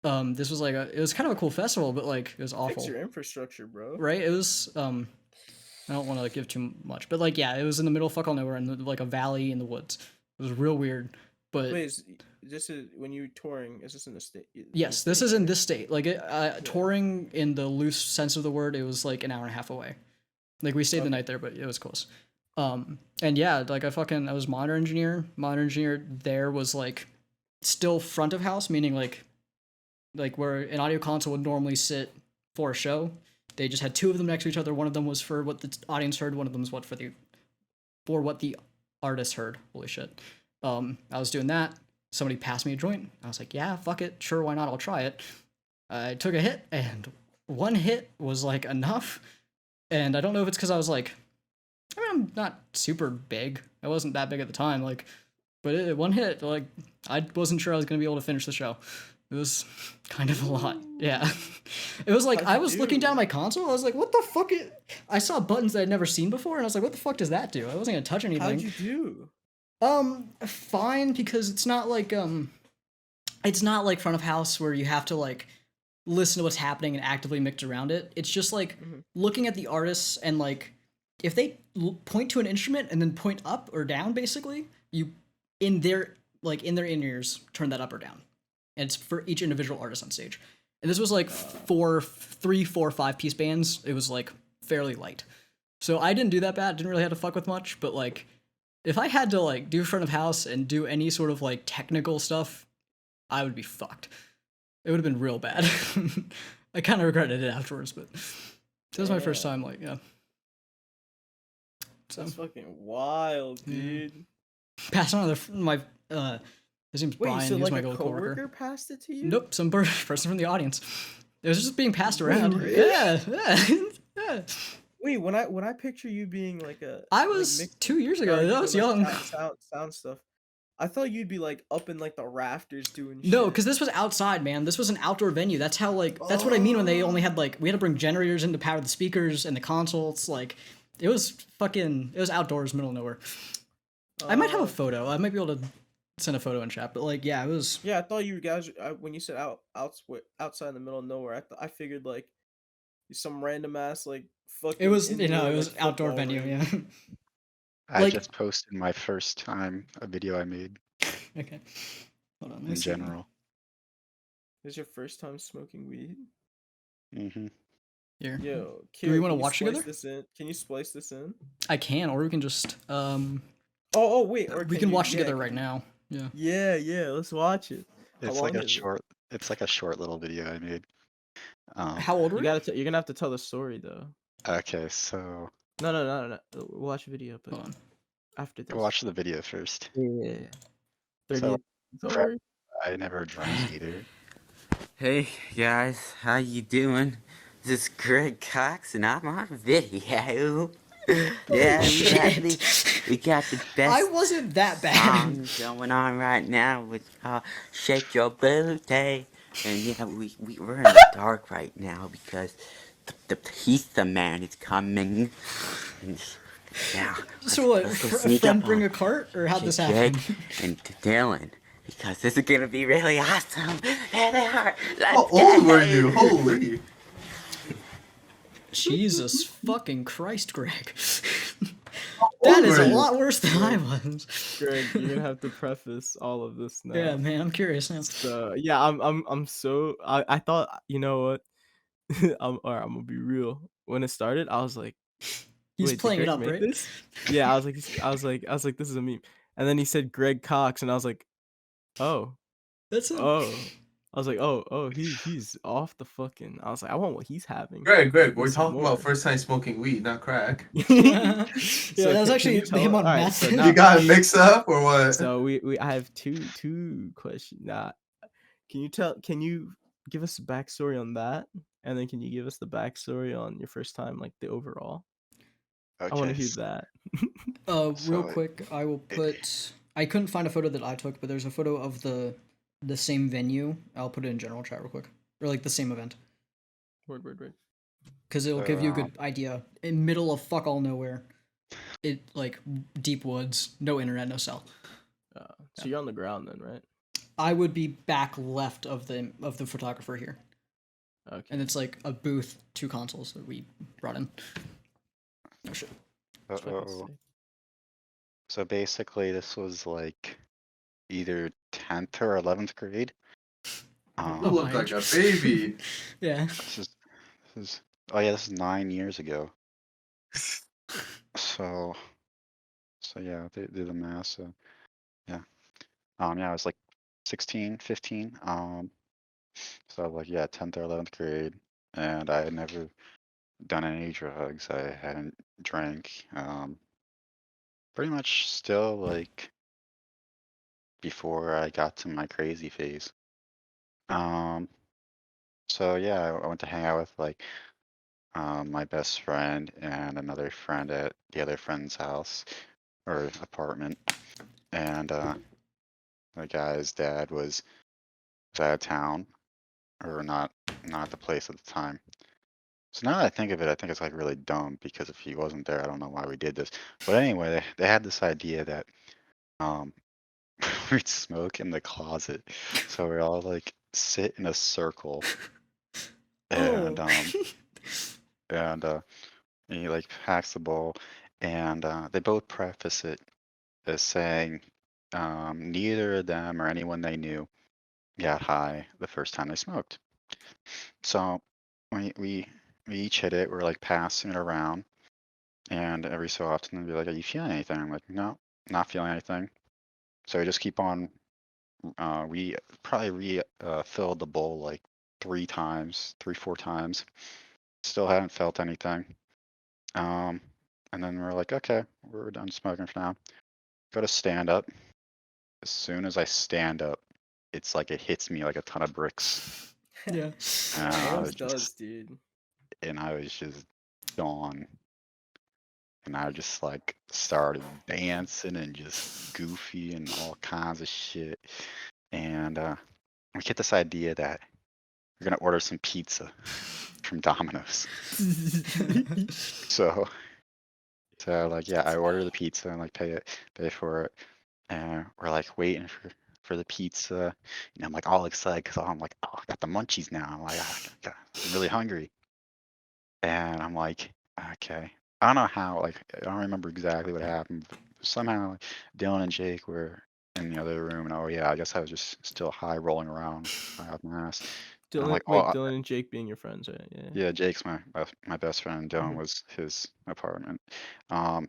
This was like it was kind of a cool festival, but like it was awful. Fix your infrastructure, bro. Right? It was I don't want to give too much, but like yeah, it was in the middle of fuck all nowhere in like a valley in the woods. It was real weird. But wait, this is when you're touring. Is this in the state? Yes, this is in this state. Like touring in the loose sense of the word, it was like an hour and a half away. Like we stayed the night there, but it was close. And yeah, like I was monitor engineer. Monitor engineer there was like still front of house, meaning like where an audio console would normally sit for a show. They just had 2 of them next to each other. One of them was for what the audience heard. One of them was for what the artist heard. Holy shit. I was doing that. Somebody passed me a joint. I was like, yeah, fuck it. Sure, why not? I'll try it. I took a hit, and 1 hit was like enough. And I don't know if it's because I was like, I mean, I'm not super big. I wasn't that big at the time. Like, but 1 hit, like, I wasn't sure I was going to be able to finish the show. It was kind of a lot. Yeah. It was like, I was looking down my console. I was like, what the fuck? I saw buttons that I'd never seen before. And I was like, what the fuck does that do? I wasn't going to touch anything. How'd you do? Fine, because it's not like front of house where you have to like listen to what's happening and actively mix around it. It's just like looking at the artists and like if they point to an instrument and then point up or down, basically, you in their in-ears turn that up or down. And it's for each individual artist on stage. And this was like 3, 4, 5 piece bands. It was like fairly light. So I didn't do that bad. Didn't really have to fuck with much, but like if I had to like do front of house and do any sort of like technical stuff, I would be fucked. It would have been real bad. I kind of regretted it afterwards, but this was my first time. Like, yeah. So, that's fucking wild, dude. Passed on my his name's Brian. So he was like my a coworker passed it to you? Nope, some person from the audience. It was just being passed around. Really? Yeah. Wait, when I picture you being like I was like 2 years ago. I was young. Sound stuff. I thought you'd be like up in like the rafters doing shit. No, because this was outside, man. This was an outdoor venue. That's how that's what I mean when they only had like we had to bring generators in to power the speakers and the consoles. Like it was outdoors, middle of nowhere. I might have a photo. I might be able to send a photo in chat, but like yeah, it was. Yeah, I thought you guys when you said outside in the middle of nowhere, I figured like some random ass like fucking. It was indoor, it was outdoor venue, yeah. I just posted my first time a video I made. Okay. Hold on. In general. This is your first time smoking weed? Mm-hmm. Here. Yo, do we want to watch together? Can you splice this in? I can, or we can just Oh wait, or we can watch together right now. Yeah. Yeah. Let's watch it. It's like a short. It's like a short little video I made. How old are you? You're gonna have to tell the story though. Okay, so. No. We'll watch a video, but Hold on. after this. Watch the video first. Yeah. So, I never drank either. Hey guys, how you doing? This is Greg Cox and I'm on video. Yeah, we got the best I wasn't that bad. songs going on right now with Shake Your Booty. And yeah, we're in the dark right now because the pizza man is coming. And yeah. So what? A friend bring a cart, or how'd this happen? And Dylan, because this is gonna be really awesome. There they are. How old were you? Holy. Jesus fucking Christ, Greg. How That is were a you? lot worse than I Greg, was. Greg, you're gonna have to preface all of this now. Yeah, man, I'm curious now. So yeah, I'm so I thought, you know what? I'm gonna be real. When it started, I was like, He's wait, did playing it Greg up, make right? this? Yeah, I was like, this is a meme. And then he said Greg Cox, and I was like, oh, That's him. oh. I was like, oh, he's off the fucking. I was like, I want what he's having. Greg, Give me we're some talking more. about first time smoking weed, not crack. Yeah, So that was can actually you tell him on alright, meth. so You now got it mixed up or what? so I have two questions. Can you give us a backstory on that? And then can you give us the backstory on your first time, like the overall? I want to Okay. hear that. Real So quick, I will put. I couldn't find a photo that I took, but there's a photo of the same venue. I'll put it in general chat real quick, or like the same event, Word. because it'll So, give you a good idea. In middle of fuck all nowhere, it like deep woods, no internet, no cell. So you're on the ground then, right? I would be back left of the photographer here, Okay. and it's like a booth, 2 consoles that we brought in. Oh shit. That's fucking uh-oh. sick. So basically, this was like either 10th or 11th grade. You look my like a age. baby. Yeah. This is oh yeah, this is 9 years ago. So yeah, do the math. So yeah, yeah, I was like 16, 15. So like yeah, 10th or 11th grade, and I had never done any drugs. I hadn't drank. Pretty much still like before I got to my crazy phase. So yeah, I went to hang out with like my best friend and another friend at the other friend's house or apartment, and the guy's dad was out of town or not at the place at the time. So now that I think of it, I think it's like really dumb because if he wasn't there, I don't know why we did this. But anyway, they had this idea that um we'd smoke in the closet. So we all like sit in a circle and and he like packs the bowl and they both preface it as saying neither of them or anyone they knew got high the first time they smoked. So we each hit it. We're like passing it around, and every so often they'd be like, "Are you feeling anything?" I'm like, "No, not feeling anything." So we just keep on. We probably filled the bowl like 4 times. Still hadn't felt anything. And then we're like, okay, we're done smoking for now. Go to stand up. As soon as I stand up, it's like it hits me like a ton of bricks. Yeah. And It I always was does, just, dude. and I was just gone. And I just like started dancing and just goofy and all kinds of shit. And we get this idea that we're gonna order some pizza from Domino's. So like yeah, I order the pizza and like pay for it, and we're like waiting for the pizza. And I'm like all excited because I'm like, oh, I got the munchies now. I'm like, I'm really hungry. And I'm like, okay. I don't know how, like, I don't remember exactly what happened. But somehow, like, Dylan and Jake were in the other room, and oh yeah, I guess I was just still high, rolling around out my ass. And I'm like, oh, Dylan and Jake being your friends, right? Yeah. yeah, Jake's my best friend. Dylan Mhm. was his apartment. And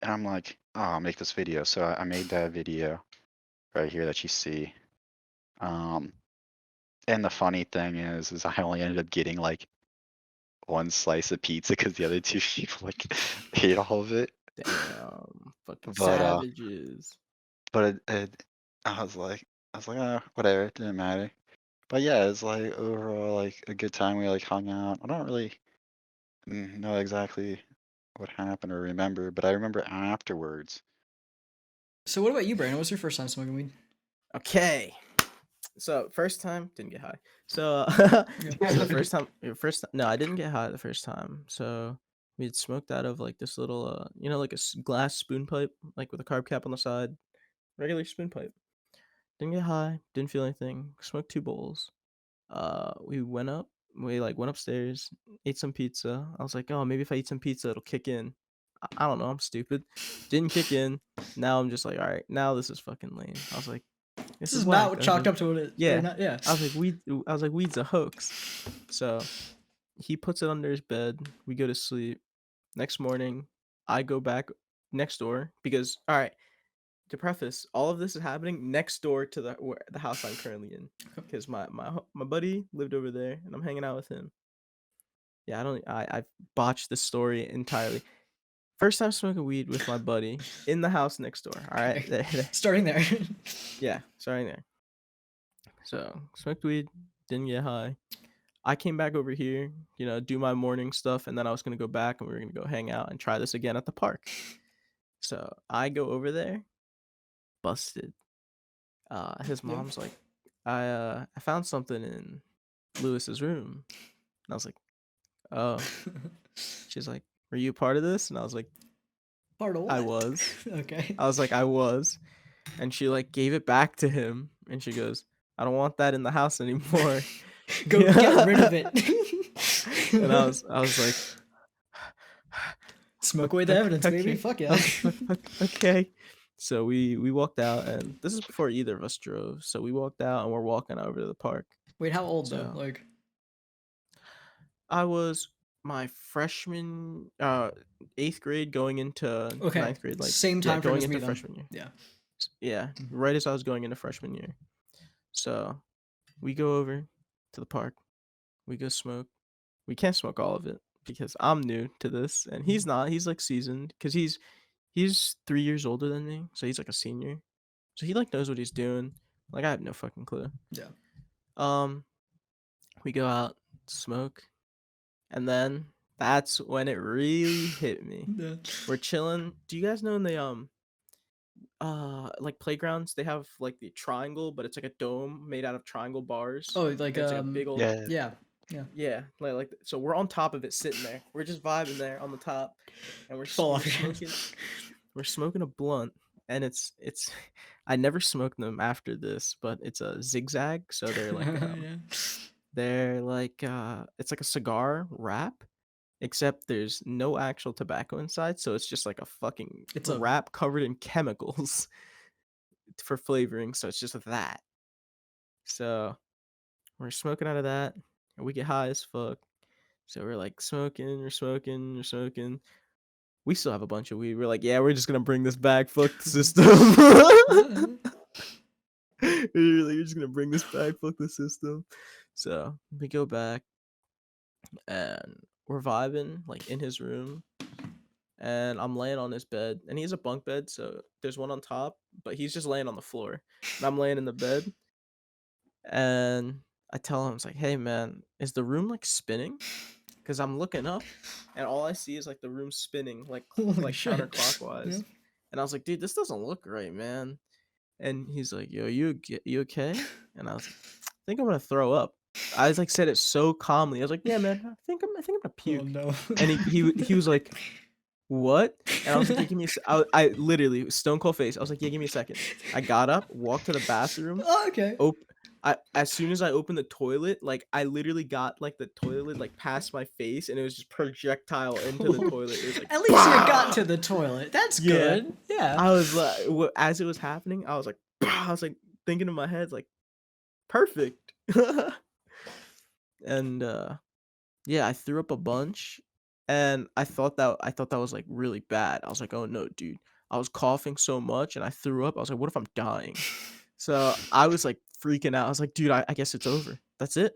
I'm like, oh, I'll make this video. So I made that video right here that you see. And the funny thing is I only ended up getting like one slice of pizza because the other two people like ate all of it. Damn, fucking But savages. I was like, oh, whatever, it didn't matter. But yeah, it's like overall like a good time. We like hung out. I don't really know exactly what happened or remember, but I remember afterwards. So what about you, Brandon? What's your first time smoking weed? Okay. So first time didn't get high. So, so first time, no, I didn't get high the first time. So we had smoked out of like this little like a glass spoon pipe, like with a carb cap on the side, regular spoon pipe. Didn't get high, didn't feel anything. Smoked 2 bowls. We went up, we like went upstairs, ate some pizza. I was like, oh, maybe if I eat some pizza, it'll kick in. I don't know. I'm stupid. Didn't kick in. Now I'm just like, all right, now this is fucking lame. I was like, This is is whack. not chalked up to what it. Yeah. Not, yeah. I was like, weed's a hoax. So he puts it under his bed. We go to sleep. Next morning, I go back next door because, all right, to preface, all of this is happening next door to the house I'm currently in, because my buddy lived over there, and I'm hanging out with him. Yeah, I botched this story entirely. First time smoking weed with my buddy in the house next door. All right, Starting there. Yeah, starting there. So smoked weed, didn't get high. I came back over here, do my morning stuff, and then I was gonna go back and we were gonna go hang out and try this again at the park. So I go over there, busted. His mom's like, I found something in Lewis's room. And I was like, oh. She's like, were you part of this? And I was like, part of what? I was. Okay. I was like, I was. And she like gave it back to him, and she goes, I don't want that in the house anymore. Go get rid of it. And I was like, smoke away the evidence, baby. Fuck yeah. Okay. So we walked out, and this is before either of us drove. So we walked out, and we're walking over to the park. Wait, how old though? Like, I was my freshman, 8th grade going into 9th grade. Like same time going into freshman year. Yeah. Yeah, right as I was going into freshman year. So we go over to the park. We go smoke. We can't smoke all of it because I'm new to this, and he's not. He's like seasoned because he's 3 years older than me, so he's like a senior. So he like knows what he's doing. Like I have no fucking clue. Yeah. We go out, smoke, and then that's when it really hit me. Yeah. We're chilling. Do you guys know in the like playgrounds they have like the triangle, but it's like a dome made out of triangle bars? Oh, like it's like a big old yeah. Like so we're on top of it, sitting there. We're just vibing there on the top, and we're smoking a blunt, and it's I never smoked them after this, but it's a zigzag, so they're like they're like it's like a cigar wrap, except there's no actual tobacco inside, so it's just like a fucking wrap covered in chemicals for flavoring, so it's just that. So we're smoking out of that, and we get high as fuck. So we're like smoking. We still have a bunch of weed. We're like, yeah, we're just gonna bring this back. Fuck the system. We're just gonna bring this back. Fuck the system. So we go back, and we're vibing like in his room, and I'm laying on his bed, and he has a bunk bed, so there's one on top, but he's just laying on the floor, and I'm laying in the bed, and I tell him, it's like, hey man, is the room like spinning? Because I'm looking up, and all I see is like the room spinning like counterclockwise. Yeah. And I was like, dude, this doesn't look right, man. And he's like, yo, you okay? And I was like, I think I'm gonna throw up. I was like, said it so calmly. I was like, yeah, man, I think I'm gonna puke. Oh no. And he was like, what? And I was like, yeah, give me I literally stone cold face. I was like, yeah, give me a second. I got up, walked to the bathroom. Oh, okay. As soon as I opened the toilet, like I literally got like the toilet like past my face, and it was just projectile into the toilet. It was like, at least you got to the toilet. That's good. Yeah. I was like, as it was happening, I was like thinking in my head like, perfect. And yeah, I threw up a bunch, and I thought that was like really bad. I was like, oh no, dude. I was coughing so much, and I threw up. I was like, what if I'm dying? So I was like freaking out. I was like, dude, I guess it's over. That's it.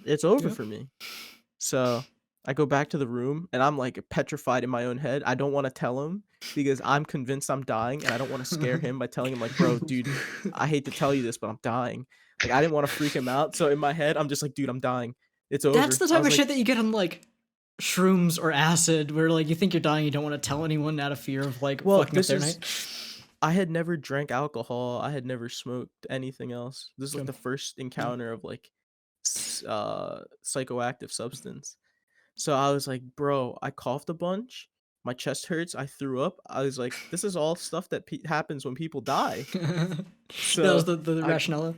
It's over for me. So I go back to the room, and I'm like petrified in my own head. I don't want to tell him because I'm convinced I'm dying, and I don't want to scare him by telling him like, bro, dude, I hate to tell you this, but I'm dying. Like I didn't want to freak him out. So in my head, I'm just like, dude, I'm dying. It's over. That's the type of shit that you get on like shrooms or acid, where like you think you're dying, you don't want to tell anyone out of fear of like fucking up their night. I had never drank alcohol. I had never smoked anything else. This is like the first encounter of like psychoactive substance. So I was like, bro, I coughed a bunch. My chest hurts. I threw up. I was like, this is all stuff that happens when people die. So that was the rationale.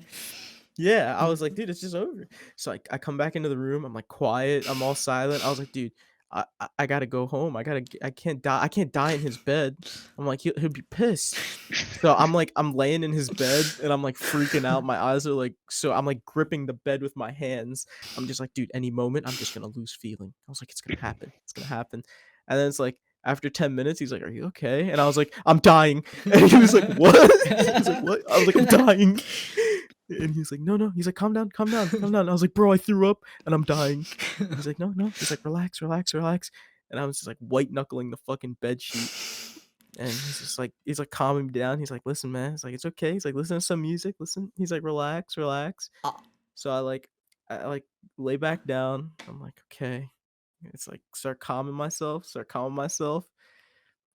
Yeah, I was like, dude, it's just over. So I come back into the room. I'm like quiet. I'm all silent. I was like, dude, I gotta go home. I can't die. I can't die in his bed. I'm like, he'll be pissed. So I'm laying in his bed and I'm like freaking out. My eyes are like, so I'm like gripping the bed with my hands. I'm just like, dude, any moment I'm just gonna lose feeling. I was like, it's gonna happen. It's gonna happen. And then it's like after 10 minutes, he's like, are you okay? And I was like, I'm dying. And he was like, what? He was like, what? I was like, I'm dying. And he's like, no. He's like, calm down. And I was like, bro, I threw up and I'm dying. He's like, no. He's like, relax. And I was just like white knuckling the fucking bed sheet. And he's like calming me down. He's like, listen, man. He's like, it's okay. He's like, listen to some music. Listen. He's like, relax. So I lay back down. I'm like, okay. It's like start calming myself.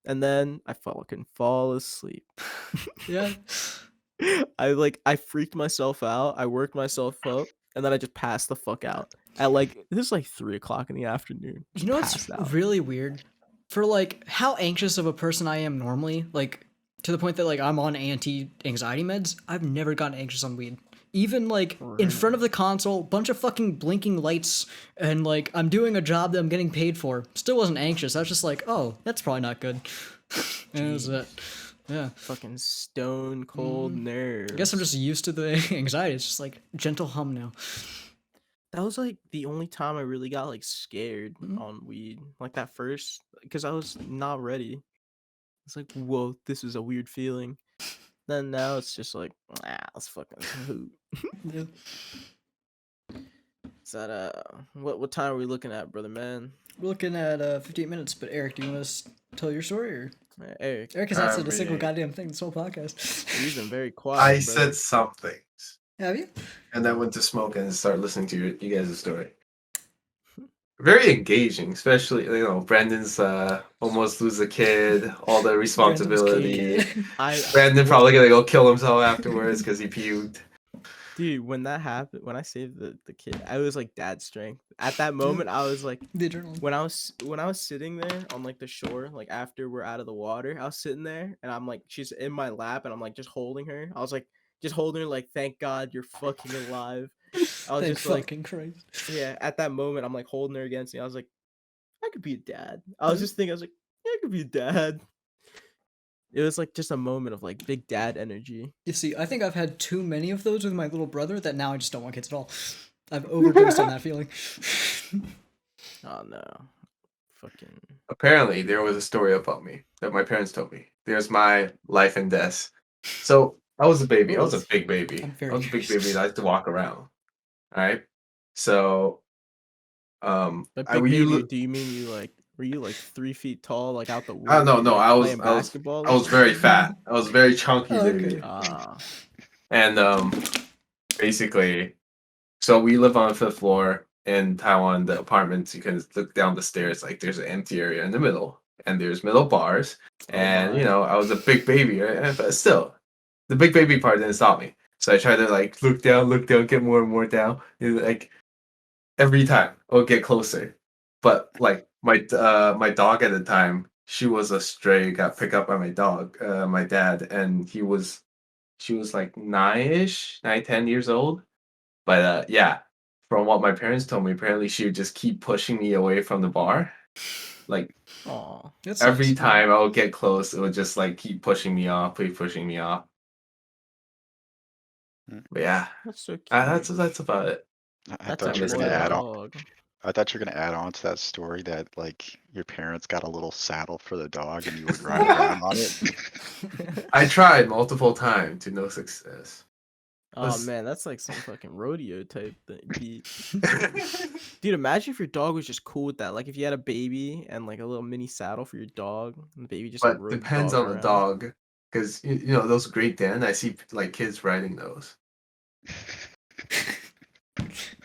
And then I fucking fall asleep. Yeah. I freaked myself out. I worked myself up, and then I just passed the fuck out. At this is like 3:00 in the afternoon. You know what's really weird? For like how anxious of a person I am normally, like to the point that like I'm on anti-anxiety meds, I've never gotten anxious on weed. Even like in front of the console, bunch of fucking blinking lights, and like I'm doing a job that I'm getting paid for. Still wasn't anxious. I was just like, oh, that's probably not good. And that was it. Yeah. Fucking stone cold nerves. I guess I'm just used to the anxiety. It's just like gentle hum now. That was like the only time I really got like scared on weed. Like that first, because I was not ready. It's like, whoa, this is a weird feeling. Then now it's just like, let's fucking hoot. Yeah. Is that what time are we looking at, brother man? We're looking at 58 minutes, but Eric, do you want to tell your story? Or Eric has not said a single goddamn thing this whole podcast. He's been very quiet. I said some things. Have you? And then went to smoke and started listening to you guys' story. Very engaging, especially Brandon's almost lose a kid, all the responsibility. Brandon probably gonna go kill himself afterwards because he puked. Dude, when that happened, when I saved the kid, I was like dad strength. At that moment, I was like, the adrenaline. When I was sitting there on like the shore, like after we're out of the water, I was sitting there and I'm like, she's in my lap and I'm like just holding her. I was like just holding her like, thank God you're fucking alive. I was just like, Christ. Yeah. At that moment, I'm like holding her against me. I was like, I could be a dad. I was just thinking, I was like, yeah, I could be a dad. It was like just a moment of like big dad energy. You see, I think I've had too many of those with my little brother that now I just don't want kids at all. I've overdosed on that feeling. Oh no. Fucking. Apparently, there was a story about me that my parents told me. There's my life and death. So I was a baby. I was a big baby. I was a big baby that I used to walk around. All right. So, But big baby, do you mean you like? Were you like 3 feet tall, like out the womb? No. Like, I was very fat. I was very chunky, baby. And basically, so we live on the 5th floor in Taiwan. The apartments, you can look down the stairs. Like there's an empty area in the middle, and there's middle bars. And I was a big baby, right? But still, the big baby part didn't stop me. So I tried to like look down, get more and more down. Like every time, I would get closer. But like my dog at the time, she was a stray, got picked up by my dad, and she was like 10 years old. But yeah, from what my parents told me, apparently she would just keep pushing me away from the bar. Like every time I would get close, it would just like keep pushing me off. But yeah, that's so cute. That's about it. I thought you were gonna add on. I thought you were gonna add on to that story that like your parents got a little saddle for the dog and you would ride around on it. I tried multiple times to no success. Oh man, that's like some fucking rodeo type beat. Dude, imagine if your dog was just cool with that. Like if you had a baby and like a little mini saddle for your dog, and the baby just. But depends on the dog, because those Great Dane. I see like kids riding those.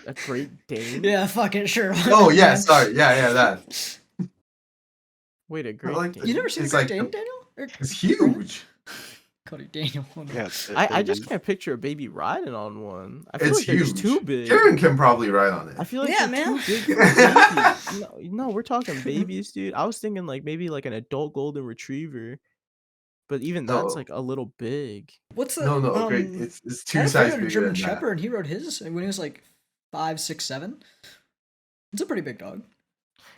A Great Dane? Yeah, fucking sure. Oh yeah, sorry, yeah, that. Wait, a Great Dane? You never seen a Great Dane, Daniel? It's huge. Cody Daniel. Yeah, I just can't picture a baby riding on one. I feel it's like they're huge. Just too big. Karen can probably ride on it. I feel like man. Too big for no, we're talking babies, dude. I was thinking like maybe like an adult golden retriever, but even that's like a little big. What's the great? It's 2 sizes bigger German than Shepherd, that. and he rode his when he was like 5, 6, 7. It's a pretty big dog.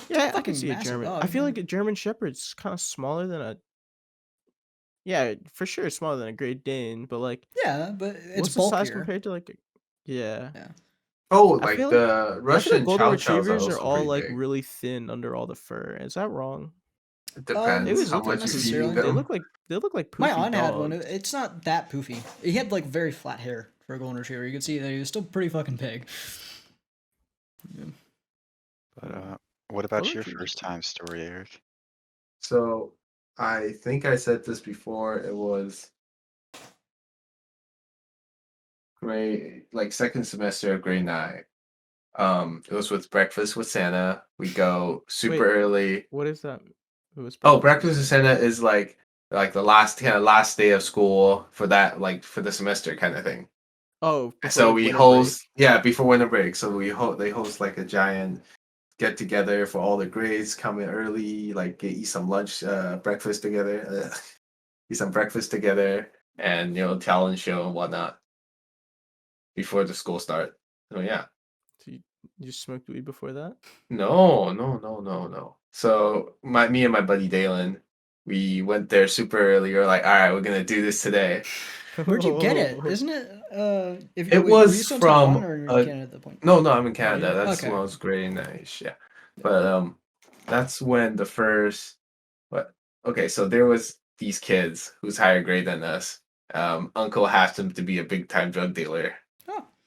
Yeah, I fucking can see a massive German. dog, I feel yeah. like a German Shepherd's kind of smaller than a. Yeah, for sure, it's smaller than a Great Dane, but like, Yeah, but it's what's the size bulkier. compared to like? Yeah. Yeah. Oh, I like feel like the I feel like Russian golden Chow Chows are retrievers are also all pretty like big. really thin under all the fur. Is that wrong? It They depends always how look like much you poofy. feed necessarily. They them. look like My poofy aunt had one. dogs. It's not that poofy. He had like very flat hair for a golden retriever. You could see that he was still pretty fucking big. Yeah. But what about Golden your retrievers are first time story, Eric? So I think I said this before. It was grade like second semester of grade 9. It was with Breakfast with Santa. We go super Wait. early. What is that? Who was Oh, Breakfast with Santa is like the last day of school for that, like for the semester kind of thing. Oh, before So like we winter break. host before winter break. So they host like a giant get together for all the grades, come in early, like eat some lunch, breakfast together, eat some breakfast together, and talent show and whatnot before the school start. So yeah. So you smoked weed before that? No, no, no, no, no. So me and my buddy Dalen, we went there super early. We're like, all right, we're gonna do this today. Where'd you get it? Isn't it? If It wait, were you was still in Taiwan from or in Canada at that point? no, I'm in Oh, yeah? Canada. That's Okay. when I was grade 9. Yeah, but that's when the first what? Okay, so there was these kids who's higher grade than us. Uncle happened to be a big time drug dealer.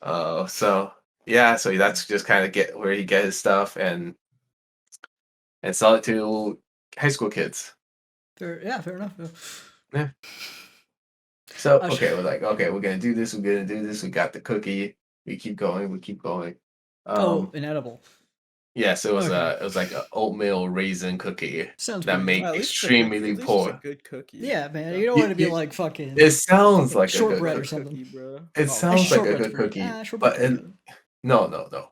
Oh. So yeah, so that's just kind of get where he get his stuff and sell it to high school kids. Fair enough. Yeah. So I sh- okay, we're like, okay, we're gonna do this. We're gonna do this. We got the cookie. We keep going. We keep going. inedible. Yes, it was Okay. it was like an oatmeal raisin cookie Sounds that pretty make good. Well, at least it's a good. extremely At least it's a poor. good cookie. Yeah, man. Yeah. You don't want it to be You- like fucking. It sounds fucking like a good shortbread or cookie. something. Cookie, bro. It Oh, sounds like a shortbread's good pretty- cookie, shortbread's but pretty good. no.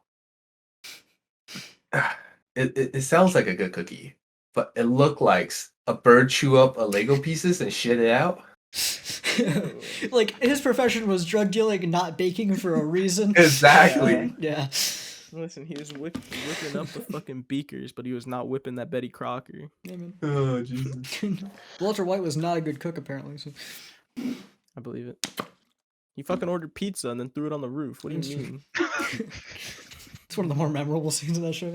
It sounds like a good cookie, but it looked like a bird chew up a Lego pieces and shit it out. Like his profession was drug dealing and not baking for a reason. Exactly. Yeah. Listen, he was whipping up the fucking beakers, but he was not whipping that Betty Crocker. Yeah, man. Oh Jesus. Walter White was not a good cook apparently. So. I believe it. He fucking ordered pizza and then threw it on the roof. What do you mean? It's one of the more memorable scenes of that show.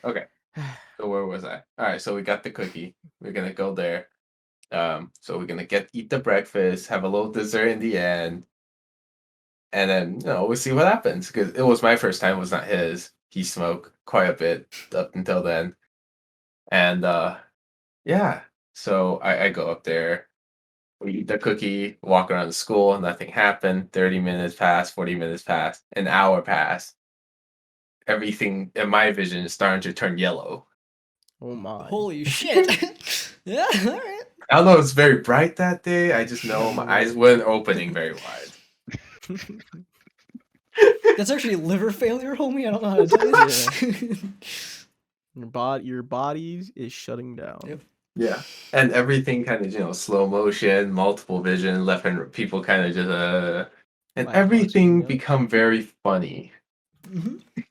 Okay. So where was I? All right, so we got the cookie. We're gonna go there. So we're gonna eat the breakfast, have a little dessert in the end, and then we'll see what happens. Because it was my first time, it was not his. He smoked quite a bit up until then, and yeah. So I go up there. We eat the cookie, walk around the school. Nothing happened. 30 minutes passed. 40 minutes passed. An hour passed. Everything in my vision is starting to turn yellow. Oh my. Holy shit. Yeah, alright. I don't know, it's very bright that day. I just know my eyes weren't opening very wide. That's actually liver failure, homie. I don't know how to tell you. Yeah. Your body is shutting down. Yep. Yeah. And everything kind of, slow motion, multiple vision, left and people kind of just and Black everything box, yeah. become very funny. Mm-hmm.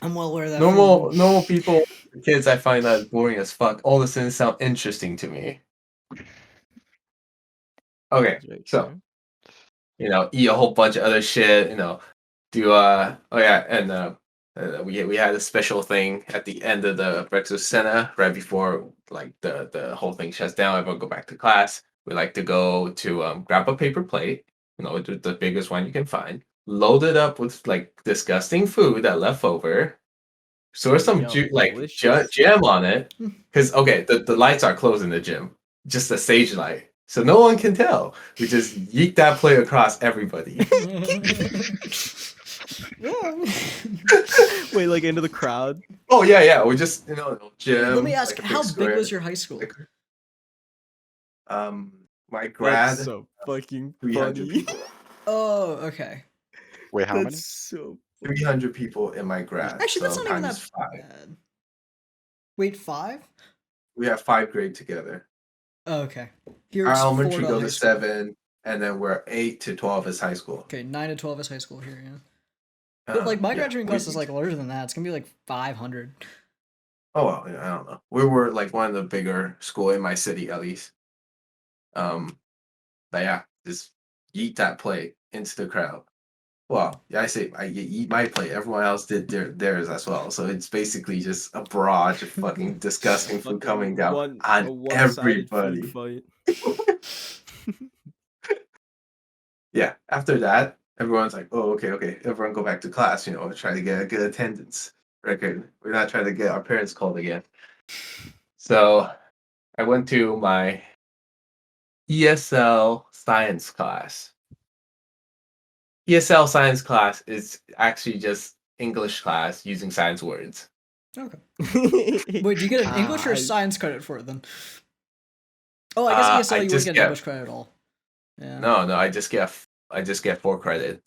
I'm well aware of that. Normal people, kids, I find that boring as fuck. All of a sudden sound interesting to me. Okay, so eat a whole bunch of other shit. We had a special thing at the end of the breakfast center right before like the whole thing shuts down. Everyone go back to class. We like to go to grab a paper plate, the biggest one you can find, load it up with like disgusting food that left over. Store some jam on it, because the lights are closed in the gym, just a stage light, so no one can tell. We just yeet that plate across everybody. Wait, like into the crowd? Oh yeah. We just gym. Let me ask, like how big was your high school? My grad. That's so fucking 300 funny. people. Oh, okay. Wait, how many? That's so 300 people in my grad. Actually, that's so not even that times 5. bad. Wait, 5? We have 5 grade together. Oh, okay. Here Our it's elementary 4 go high to school. 7, and then we're 8 to 12 is high school. Okay, 9 to 12 is high school here, yeah. But like my yeah, graduating class is like larger than that. It's gonna be like 500. Oh well, yeah, I don't know. We were like one of the bigger school in my city, at least. But yeah, just yeet that plate into the crowd. Well, yeah, I say I eat my plate. Everyone else did theirs as well. So it's basically just a barrage of fucking disgusting food coming down a on one-sided food everybody. fight. Yeah. After that, everyone's like, "Oh, okay. Everyone go back to class. Try to get a good attendance record. We're not trying to get our parents called again." So I went to my ESL science class. ESL science class is actually just English class using science words. Okay. Wait, do you get an English or science credit for it then? Oh, I guess ESL you wouldn't get an English credit at all. Yeah. No, I just get 4 credit.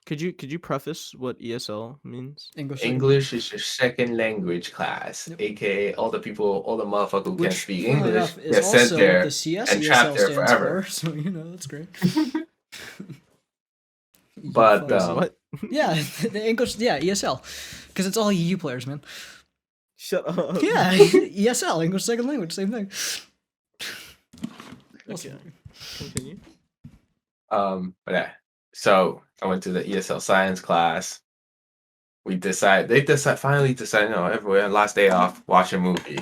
Could you preface what ESL means? English is your second language class, aka all the motherfuckers who can't speak English get sent there and trapped there forever. So that's great. But what? Yeah, the English, ESL, because it's all EU players, man. Shut up. Yeah, ESL, English second language, same thing. Okay. Continue. But yeah, so I went to the ESL science class. They finally decided, everyone last day off, watch a movie.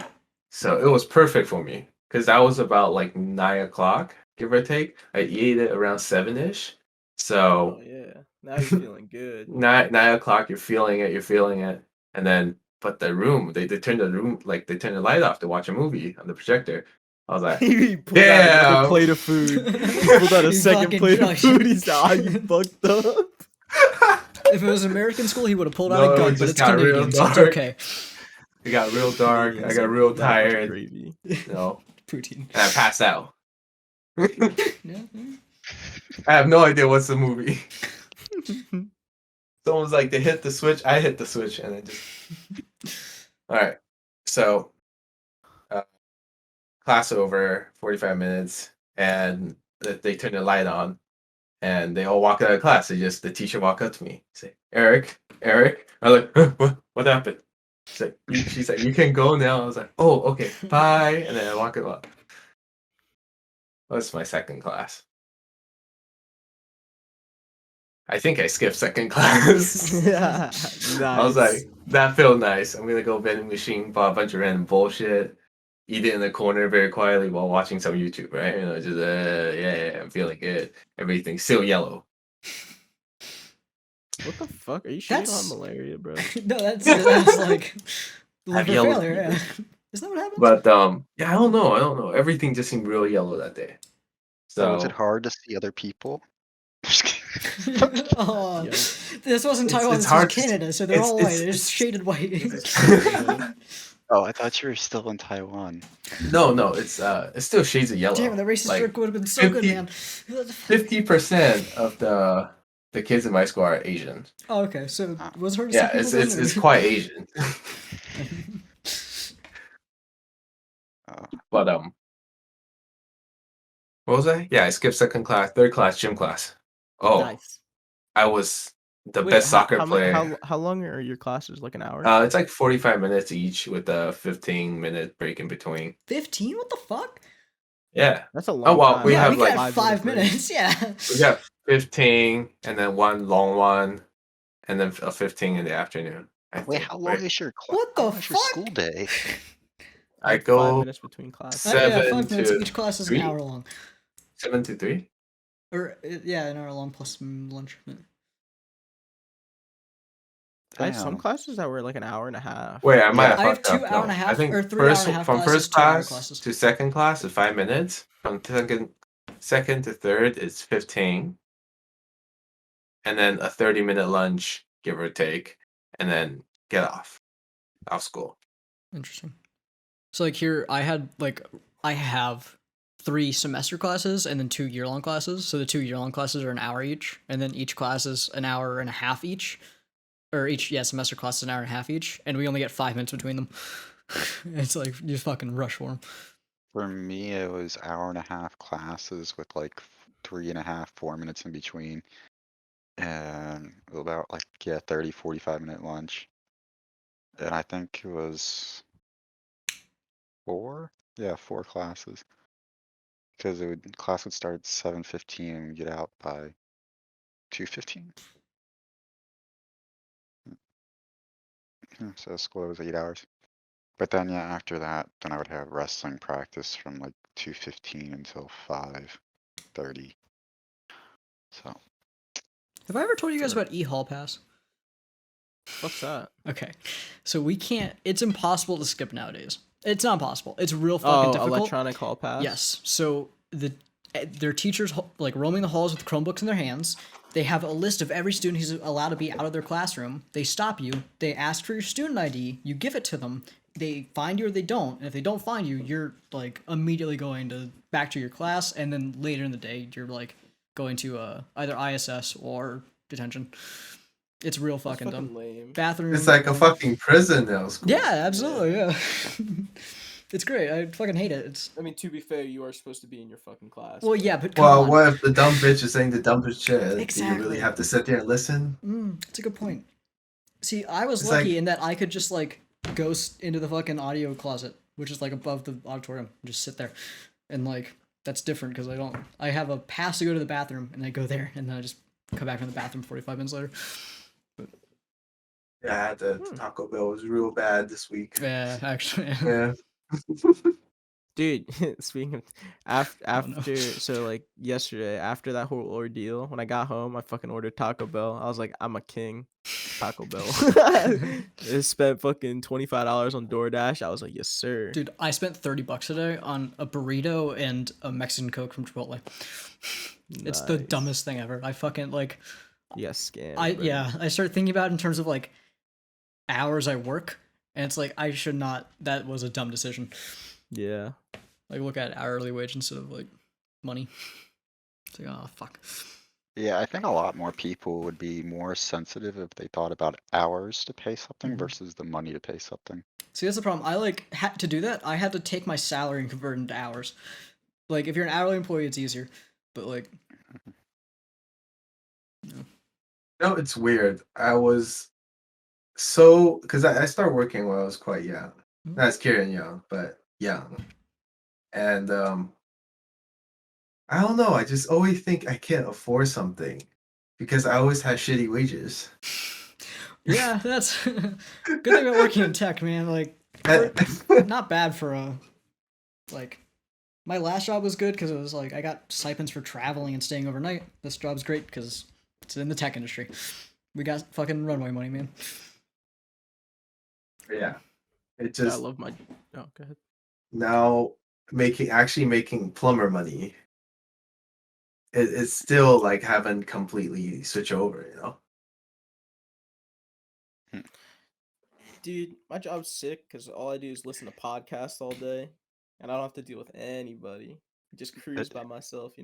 So it was perfect for me because that was about like 9 o'clock, give or take. I ate it around 7ish. So yeah, now you're feeling good. 9 o'clock, you're feeling it, and then but the room they turned the light off to watch a movie on the projector. I was like, he pulled out another plate of food. He pulled out a second plate of food. He's like, you fucked up. If it was American school, he would have pulled out a gun, but it's Canadian, so it's okay. It got real dark. I got real tired. Poutine. And I passed out. Yeah. I have no idea what's the movie. Someone's like, they hit the switch. I hit the switch, and it just. All right. So, class over, 45 minutes, and they turn the light on, and they all walk out of class. The teacher walk up to me, say, Eric. I'm like, what happened? She's like, you can go now. I was like, oh, okay, bye. And then I walk it up. That's my second class. I think I skipped second class. Yeah, nice. I was like, that felt nice. I'm gonna go vending machine, buy a bunch of random bullshit, eat it in the corner very quietly while watching some YouTube, right? Just yeah, I'm feeling good. Everything's still yellow. What the fuck? Are you shitting on malaria, bro? No, that's like liver failure. Yeah. Isn't that what happened? But yeah, I don't know. Everything just seemed real yellow that day. So was it hard to see other people? Oh, this wasn't Taiwan. This was Canada, so they're all white. It's shaded white. Oh, I thought you were still in Taiwan. No, it's still shades of yellow. Damn, the racist joke would have been so good, man. 50% of the kids in my school are Asian. Oh, okay. So was hard to see it's quite Asian. But what was I? Yeah, I skipped second class, third class, gym class. Oh, nice. I was the best soccer player. How long are your classes? Like an hour? It's like 45 minutes each with a 15-minute break in between. 15? What the fuck? Yeah, that's a long. Well, time. we have like got 5 minutes. Yeah, we got 15, and then one long one, and then a 15 in the afternoon. Wait, how long is your class? What the fuck? Your school day? I go 5 minutes between classes. 7 5 minutes. Each class is 3? an hour long. 7 to 3? Or an hour long plus lunch. I had some classes that were like an hour and a half. Wait, I might have I have fucked 2 up, hour and a half I think or 3 hour and a half from classes, first 2 hour class classes. to second class is 5 minutes. From second to third is 15. And then a 30-minute lunch, give or take, and then get off school. Interesting. So like here, I have 3 semester classes and then 2 year-long classes. So the 2 year-long classes are an hour each, and then each class is an hour and a half each. Or each semester class is an hour and a half each, and we only get 5 minutes between them. It's like you fucking rush for them. For me, it was hour and a half classes with like 3.5, 4 minutes in between. and about 30, 45-minute lunch. And I think it was 4? Yeah, 4 classes. Because class would start at 7:15 and get out by 2:15. So school was 8 hours. But then after that, then I would have wrestling practice from 2:15 until 5:30. So. Have I ever told you guys about eHall Pass? What's that? Okay, so we can't. It's impossible to skip nowadays. It's not impossible. It's real fucking difficult. Electronic hall pass. Yes. So their teachers roaming the halls with Chromebooks in their hands. They have a list of every student who's allowed to be out of their classroom. They stop you. They ask for your student ID. You give it to them. They find you or they don't. And if they don't find you, you're immediately going back to your class. And then later in the day, you're going to either ISS or detention. It's real fucking dumb. Lame. Bathroom. It's like a fucking prison now. Yeah, absolutely. Yeah. It's great. I fucking hate it. I mean, to be fair, you are supposed to be in your fucking class. Well, yeah, but well, what if the dumb bitch is saying the dumbest shit? Exactly. Do you really have to sit there and listen? That's a good point. See, I was lucky in that I could just go into the fucking audio closet, which is above the auditorium, and just sit there, and that's different because I have a pass to go to the bathroom, and I go there, and then I just come back from the bathroom 45 minutes later. Yeah, I had the Taco Bell was real bad this week. Yeah, actually. Yeah. Dude, speaking of after so yesterday, after that whole ordeal, when I got home, I fucking ordered Taco Bell. I was like, I'm a king. Taco Bell. I spent fucking $25 on DoorDash. I was like, yes, sir. Dude, I spent $30 today on a burrito and a Mexican Coke from Chipotle. It's the dumbest thing ever. I fucking Yeah, scam. I started thinking about it in terms of hours I work, and it's I should not. That was a dumb decision. Yeah. Look at hourly wage instead of money. It's oh fuck. Yeah, I think a lot more people would be more sensitive if they thought about hours to pay something versus the money to pay something. See, that's the problem. I had to do that. I had to take my salary and convert it into hours. If you're an hourly employee, it's easier. But No, it's weird. I was because I started working when I was quite young. Not scary and young, but young. And I don't know. I just always think I can't afford something because I always had shitty wages. Yeah, that's good thing about working in tech, man. Not bad for my last job was good because it was I got stipends for traveling and staying overnight. This job's great because it's in the tech industry. We got fucking runway money, man. Yeah. It just I love my go ahead. Now making plumber money. It's still haven't completely switched over, Dude, my job's sick because all I do is listen to podcasts all day, and I don't have to deal with anybody. I just cruise by myself,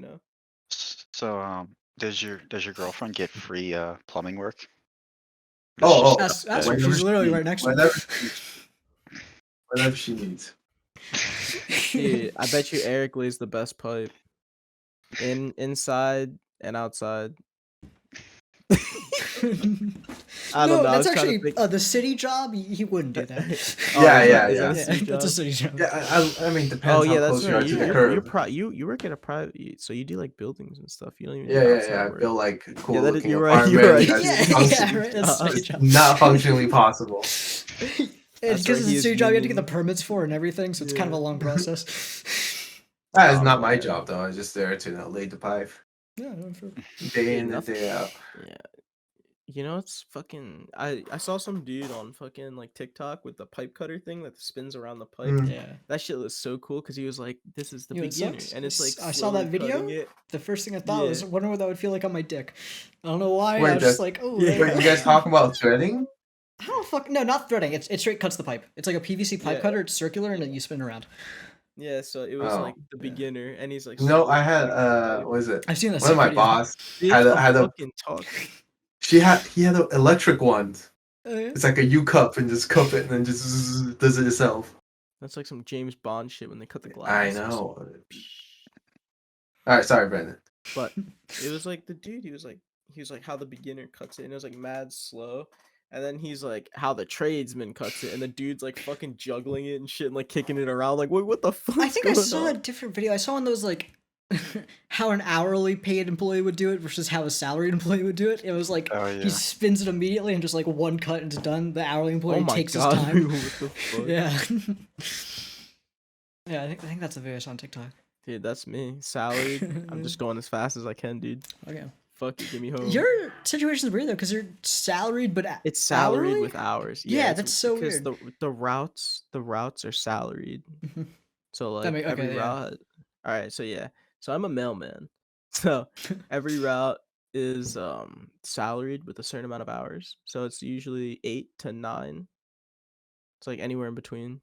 So, does your girlfriend get free plumbing work? That's she's literally right next to me. Whatever she needs. Dude, I bet you Eric lays the best pipe. Inside and outside. I don't know. That's actually the city job. He wouldn't do that. Yeah. That's a city job. Yeah, I mean, depends how close you are to the curb. You work at a private, so you do buildings and stuff. You don't even. Yeah. I feel cool looking you're apartment. Right. That's not functionally possible. It's because it's a city job you have to get the permits for and everything, so it's kind of a long process. That is not my job, though. I was just there to lay the pipe. Yeah, no, sure. Day in and day out. Yeah. It's fucking. I saw some dude on fucking TikTok with the pipe cutter thing that spins around the pipe. Yeah. That shit was so cool because he was like, "This is the It beginner," sucks. and it's I saw that video. The first thing I thought was, I wonder what that would feel like on my dick. I don't know why. Wait, I was just oh. Wait, you guys talking about threading? I don't fuck. No, not threading. It straight cuts the pipe. It's like a PVC pipe cutter. It's circular and then you spin around. Yeah, so it was the beginner, and he's like, no, I had what is it? I've seen that. One of my boss had a fucking talk. he had an electric one. Oh, yeah? It's like a U cup and just cup it and then just does it itself. That's like some James Bond shit when they cut the glass. I know. All right, sorry, Brandon. But it was the dude. He was how the beginner cuts it, and it was like mad slow. And then he's like, how the tradesman cuts it, and the dude's like fucking juggling it and shit, and like kicking it around. Like, wait, what the fuck? I think I saw a different video. I saw one that was like how an hourly paid employee would do it versus how a salaried employee would do it. It was like he spins it immediately and just like one cut and it's done. The hourly employee takes his time. What the fuck? Yeah. Yeah, I think that's the video I saw on TikTok. Dude, that's me. Salaried. I'm just going as fast as I can, dude. Okay. Fuck it, give me home. Your situation's weird though, because you're salaried, but it's salaried hourly? with hours. Yeah, that's so weird. Because the routes are salaried. So like every route. All right, so yeah, so I'm a mailman. So every route is salaried with a certain amount of hours. So it's usually 8 to 9. It's like anywhere in between.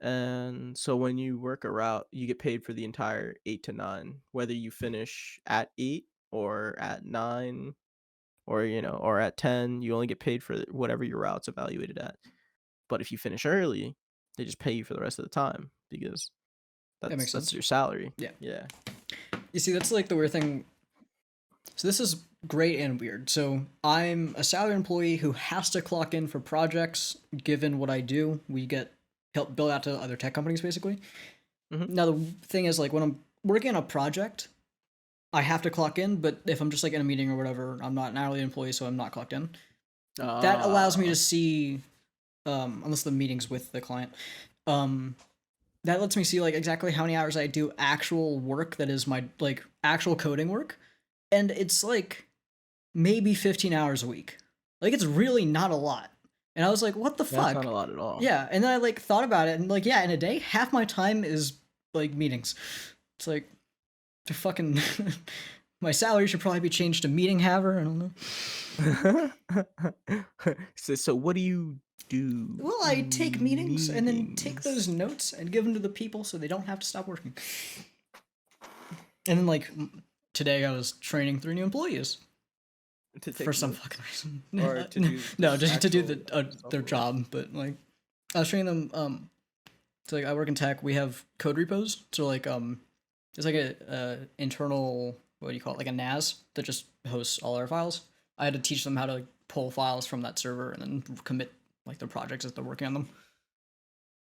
And so when you work a route, you get paid for the entire 8 to 9, whether you finish at 8 or at 9 or or at 10. You only get paid for whatever your route's evaluated at. But if you finish early, they just pay you for the rest of the time because that's your salary. Yeah. You see, that's like the weird thing. So this is great and weird. So I'm a salary employee who has to clock in for projects. Given what I do, we get help build out to other tech companies basically. Now the thing is, like, when I'm working on a project, I have to clock in, but if I'm just like in a meeting or whatever, I'm not an hourly employee, so I'm not clocked in. That allows me to see, unless the meeting's with the client, that lets me see like exactly how many hours I do actual work that is my like actual coding work, and it's like maybe 15 hours a week. Like, it's really not a lot. And I was like, what the fuck? That's not a lot at all. Yeah, and then I like thought about it, and like, yeah, in a day, half my time is like meetings. It's like, to fucking my salary should probably be changed to meeting haver. I don't know. So what do you do? Well, I take meetings and then take those notes and give them to the people so they don't have to stop working. And then like today, I was training 3 new employees. For some fucking reason. Or to do no, just to do their job, but like I was training them. So like I work in tech. We have code repos. So like it's like a internal, what do you call it, like a NAS that just hosts all our files. I had to teach them how to like, pull files from that server and then commit like their projects as they're working on them.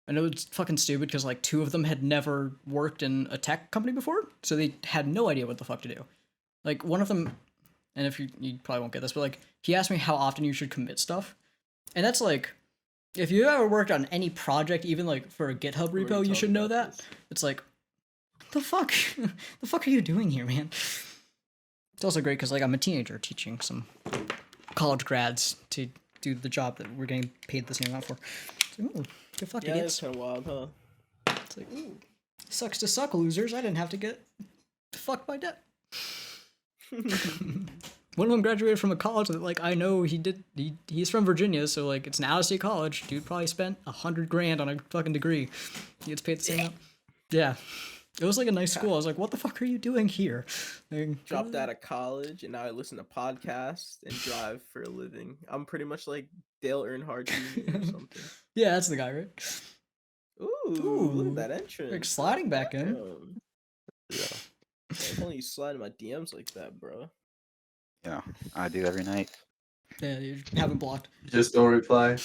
And it was fucking stupid because like 2 of them had never worked in a tech company before, so they had no idea what the fuck to do. Like one of them. And if you probably won't get this, but like he asked me how often you should commit stuff, and that's like, if you ever worked on any project, even like for a GitHub repo, you should know that. It's like, what the fuck, the fuck are you doing here, man? It's also great because like I'm a teenager teaching some college grads to do the job that we're getting paid the same amount for. So, ooh, good fuck, idiots. That's kind of wild, huh? It's like, ooh, sucks to suck, losers. I didn't have to get fucked by debt. One of them graduated from a college that like I know he's from Virginia, so like it's an out-of-state college. Dude probably spent $100,000 on a fucking degree. He gets paid the same amount. Yeah, it was like a nice school. I was like, what the fuck are you doing here? Like, dropped out of college and now I listen to podcasts and drive for a living. I'm pretty much like Dale Earnhardt Jr. or something. Yeah, that's the guy, right? Ooh, look at that entrance. Like sliding back in. Yeah. If only you slide in my DMs like that, bro. Yeah, I do every night. Yeah, you haven't blocked. Just don't reply.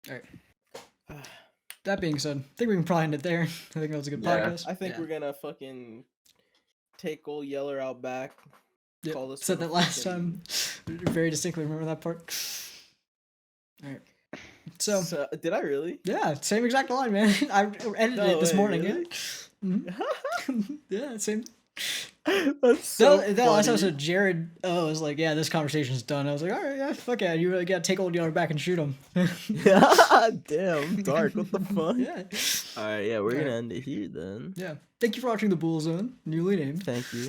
Alright. That being said, I think we can probably end it there. I think that was a good podcast. I think we're gonna fucking take old Yeller out back. Yeah, Call this said that last time. Very distinctly remember that part. Alright. So did I really? Yeah, same exact line, man. I edited it this morning. Really? Yeah. Mm-hmm. Yeah, same. That's so that last episode, Jared was like, yeah, this conversation's done. I was like, all right, yeah, fuck yeah, you really gotta take old Yeller back and shoot him. Damn, dark, what the fuck? Yeah. Alright, yeah, we're gonna end it here then. Yeah. Thank you for watching the Bool Zone, newly named. Thank you.